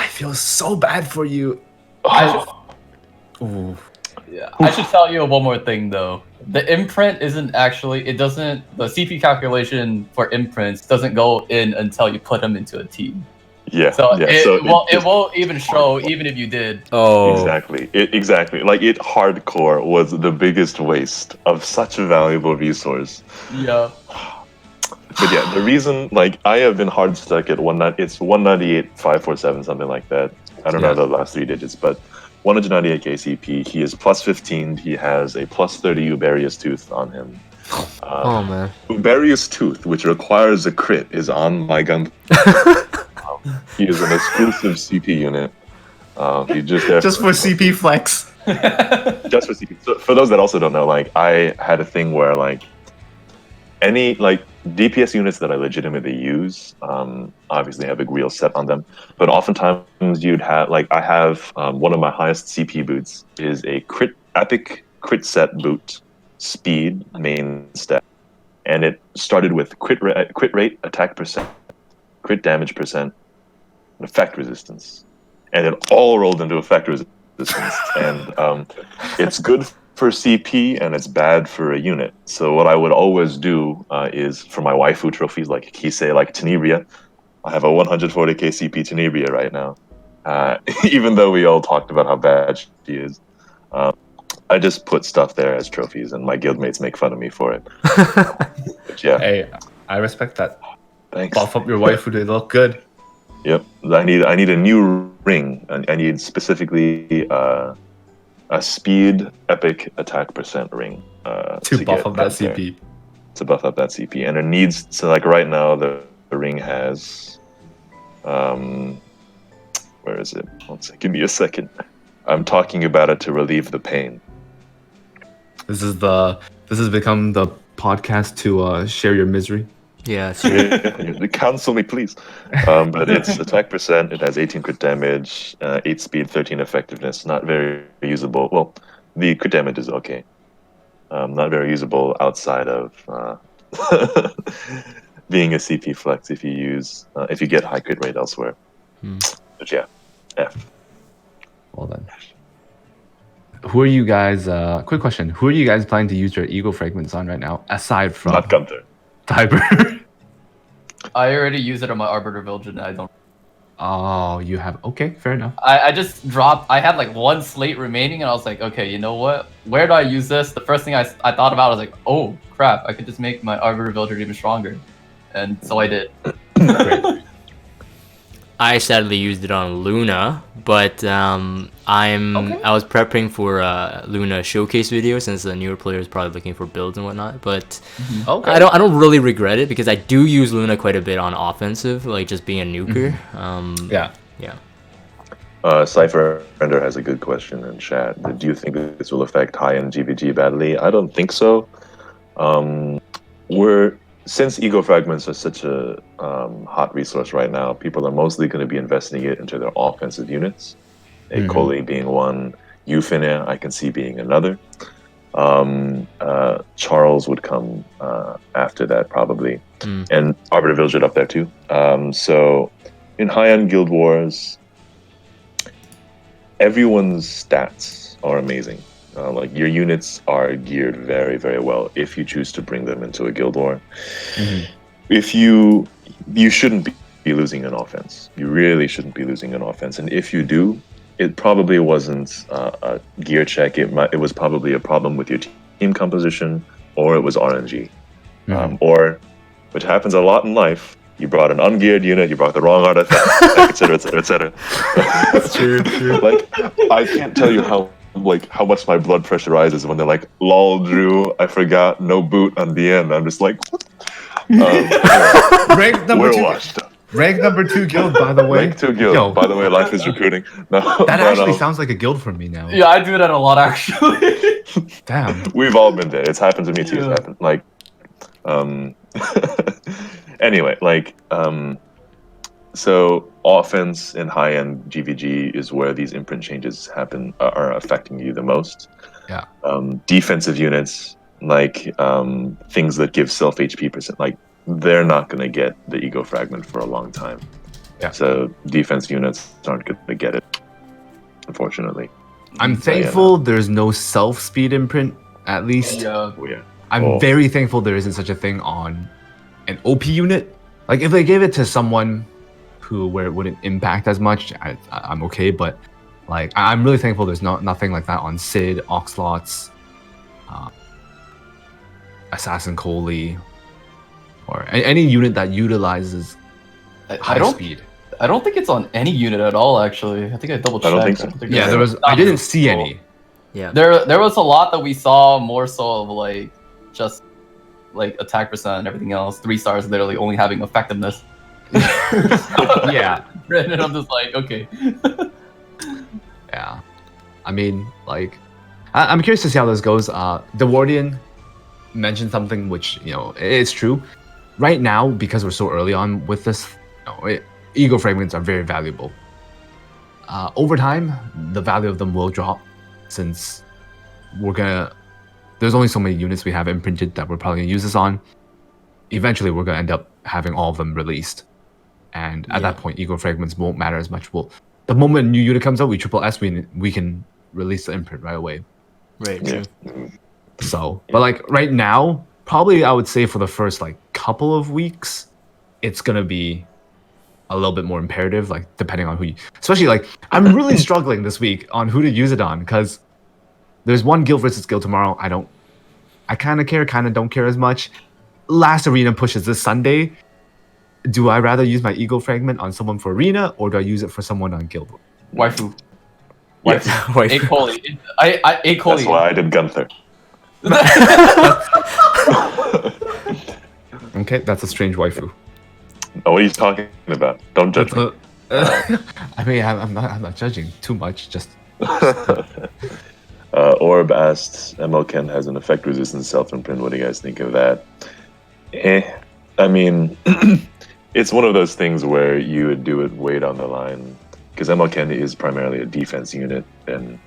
feel so bad for you. Yeah, I should tell you one more thing though. The imprint isn't actually, the CP calculation for imprints doesn't go in until you put them into a team. Yeah. So yeah. it won't even show even if you did. Oh, Exactly. Like it hardcore was the biggest waste of such a valuable resource. Yeah. But yeah, the reason, like, I have been hard stuck at it's 198,547, something like that. I don't know the last 3 digits, but 198 KCP. He is plus 15. He has a plus 30 Uberius Tooth on him. oh man. Uberius Tooth, which requires a crit, is on my gun. He is an exclusive CP unit. He's just there Just for CP flex. just for CP. So for those that also don't know, like, I had a thing where, like, any, like, DPS units that I legitimately use, obviously have a real set on them, but oftentimes you'd have, like, I have one of my highest CP boots is a epic crit set boot, speed main stat, and it started with crit rate, attack percent, crit damage percent, and effect resistance, and it all rolled into effect resistance, and it's good for CP and it's bad for a unit. So what I would always do is for my waifu trophies, like Kisei, like Tenebria, I have a 140k CP Tenebria right now. Even though we all talked about how bad she is, I just put stuff there as trophies, and my guildmates make fun of me for it. But yeah, Hey, I respect that. thanks. Buff up your waifu to look good. Yep, I need a new ring. I need specifically a speed epic attack percent ring To buff up that there. CP. To buff up that CP, and it needs to, like, right now the ring has where is it? Give me a second. I'm talking about it to relieve the pain. This has become the podcast to share your misery. Yeah, sure. Counsel me, please. But it's attack percent. It has 18 crit damage, 8 speed, 13 effectiveness. Not very usable. Well, the crit damage is okay. Not very usable outside of being a CP flex if you get high crit rate elsewhere. But yeah, F. Well then. Who are you guys? Quick question. Who are you guys planning to use your ego fragments on right now, aside from Not Gunther. Tiber? I already use it on my Arbiter Village and I don't. Oh, you have. Okay, fair enough. I just dropped. I had like 1 slate remaining, and I was like, okay, you know what? Where do I use this? The first thing I thought about was like, oh crap, I could just make my Arbiter Villager even stronger, and so I did. Great. I sadly used it on Luna, but I was prepping for Luna showcase video since the newer player is probably looking for builds and whatnot. But Okay. I don't really regret it because I do use Luna quite a bit on offensive, like just being a nuker. Yeah. Cypher Render has a good question in chat. Do you think this will affect high-end GVG badly? I don't think so. Since ego fragments are such a hot resource right now, people are mostly going to be investing it into their offensive units. Koli being one, Euphenia I can see being another. Charles would come after that probably, and Arbiter Village up there too. So in high-end Guild Wars, everyone's stats are amazing. Like, your units are geared very, very well if you choose to bring them into a guild war. If you shouldn't be losing an offense. You really shouldn't be losing an offense. And if you do, it probably wasn't a gear check. It was probably a problem with your team composition, or it was RNG, or, which happens a lot in life, you brought an ungeared unit, you brought the wrong artifact, etc., etc., etc. That's true. Like, I can't tell you how much my blood pressure rises when they're like, "Lol, Drew, I forgot no boot on the end." I'm just like, what? Rank number We're 2. washed up. Rank number 2 guild, by the way. Rank 2 guild. Yo. By the way, life is recruiting. No, That actually sounds like a guild for me now. Yeah, I do that a lot actually. Damn. We've all been there. It's happened to me too. Yeah. It's happened. Like, anyway, like, so offense in high-end GVG is where these imprint changes are affecting you the most. Yeah. Defensive units, like, things that give self HP percent, like, they're not going to get the ego fragment for a long time. Yeah. So defense units aren't going to get it, unfortunately. I'm thankful there's no self-speed imprint, at least. Yeah. Oh, yeah. I'm very thankful there isn't such a thing on an OP unit. Like, if they gave it to someone where it wouldn't impact as much, I'm okay. But like I'm really thankful there's nothing like that on Sid, Oxlots, Assassin Coley, or any unit that utilizes high speed. I don't think it's on any unit at all. Actually, I think I double checked. I don't think so. Yeah, there was. I didn't see any. Yeah. There was a lot that we saw more so of like just like attack percent and everything else. 3 stars literally only having effectiveness. Yeah. And I'm just like, okay. Yeah. I mean, like, I'm curious to see how this goes. The Wardian mentioned something which, it's true. Right now, because we're so early on with this, ego fragments are very valuable. Over time, the value of them will drop since there's only so many units we have imprinted that we're probably gonna use this on. Eventually, we're gonna end up having all of them released. And at that point, ego fragments won't matter as much. The moment a new unit comes out, we triple S, we can release the imprint right away. Right. Yeah. True. So, but like right now, probably I would say for the first like couple of weeks, it's gonna be a little bit more imperative, like depending on especially like I'm really struggling this week on who to use it on, because there's one guild versus guild tomorrow. I kind of care, kind of don't care as much. Last arena pushes this Sunday. Do I rather use my ego fragment on someone for arena, or do I use it for someone on guild? Waifu. Yes. Wait. A Coley. A Coley. That's why I did Gunther. Okay, that's a strange waifu. Oh, what are you talking about? Don't judge me. I mean, I'm not judging too much. Just Orb asked, MLKen has an effect resistant self-imprint. What do you guys think of that? I mean, it's one of those things where you would do it way down the line, because MLKen is primarily a defense unit, and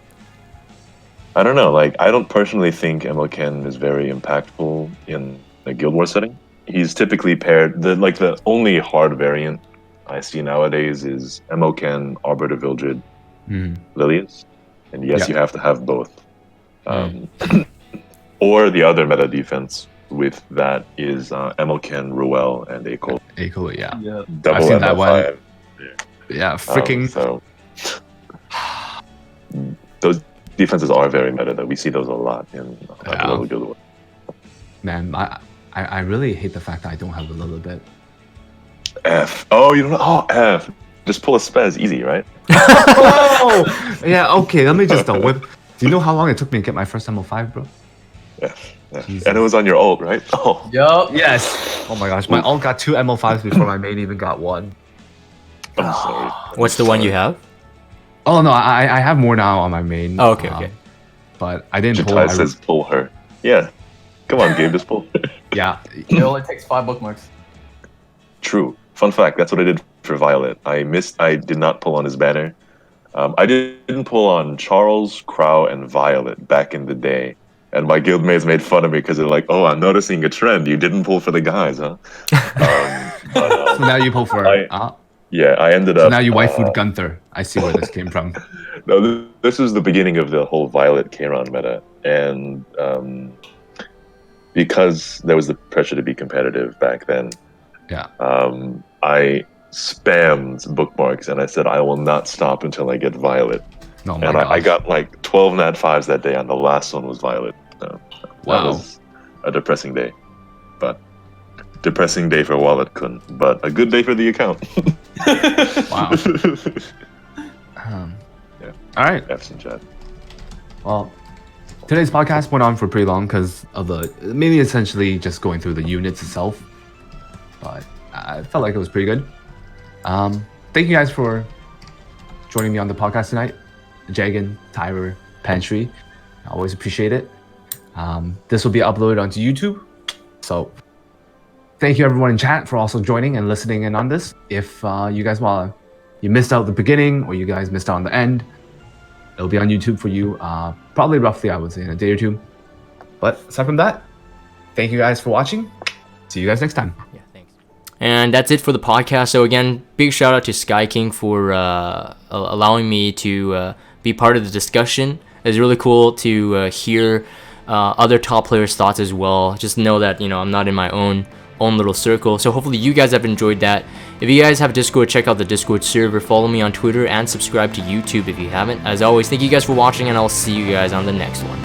I don't know, like, I don't personally think MLKen is very impactful in a Guild War setting. He's typically paired, the only hard variant I see nowadays is MLKen, Arbiter Vildred, Lilius. And yes, you have to have both. Or the other meta defense with that is MLKen, Ruel, and Akol. Akol, yeah. Double I've seen that ML5. Yeah, freaking. So those defenses are very meta, though. We see those a lot in level Guild War. Man, I really hate the fact that I don't have a little bit. F. Oh, you don't know? Oh, F. Just pull a spaz, easy, right? Oh! Yeah, okay, let me just whip. Do you know how long it took me to get my first ML5, bro? F. And it was on your ult, right? Oh. Yup. Yes. Oh my gosh, my ult got 2 ML5s before my main even got 1. I'm sorry. What's the one you have? Oh no, I have more now on my main. Oh, okay. But I didn't Jatai says pull her. Yeah. Come on, Gabe, just pull her. Yeah. It only takes 5 bookmarks. True. Fun fact, that's what I did for Violet. I did not pull on his banner. I didn't pull on Charles, Crow, and Violet back in the day. And my guildmates made fun of me because they're like, oh, I'm noticing a trend. You didn't pull for the guys, huh? So now you pull for yeah, I ended up... So now you waifu'd Gunther. I see where this came from. No, this was the beginning of the whole Violet Kayron meta. And because there was the pressure to be competitive back then, I spammed bookmarks and I said, I will not stop until I get Violet. Oh and I got like 12 Nat 5s that day, and the last one was Violet. So that was a depressing day. But depressing day for Wallet Kun, but a good day for the account. Wow. Yeah. All right. F's in chat. Well, today's podcast went on for pretty long because of mainly essentially just going through the units itself. But I felt like it was pretty good. Thank you guys for joining me on the podcast tonight. Jagan, Tiber, Panshui. I always appreciate it. This will be uploaded onto YouTube. So thank you everyone in chat for also joining and listening in on this. If you guys you missed out the beginning or you guys missed out on the end, it'll be on YouTube for you probably roughly, I would say, in a day or two. But aside from that, thank you guys for watching. See you guys next time. Yeah, thanks. And that's it for the podcast. So again, big shout out to XSkyking for allowing me to be part of the discussion. It's really cool to hear other top players' thoughts as well. Just know that I'm not in my own little circle. So hopefully you guys have enjoyed that. If you guys have Discord, check out the Discord server, follow me on Twitter, and subscribe to YouTube if you haven't. As always, thank you guys for watching, and I'll see you guys on the next one.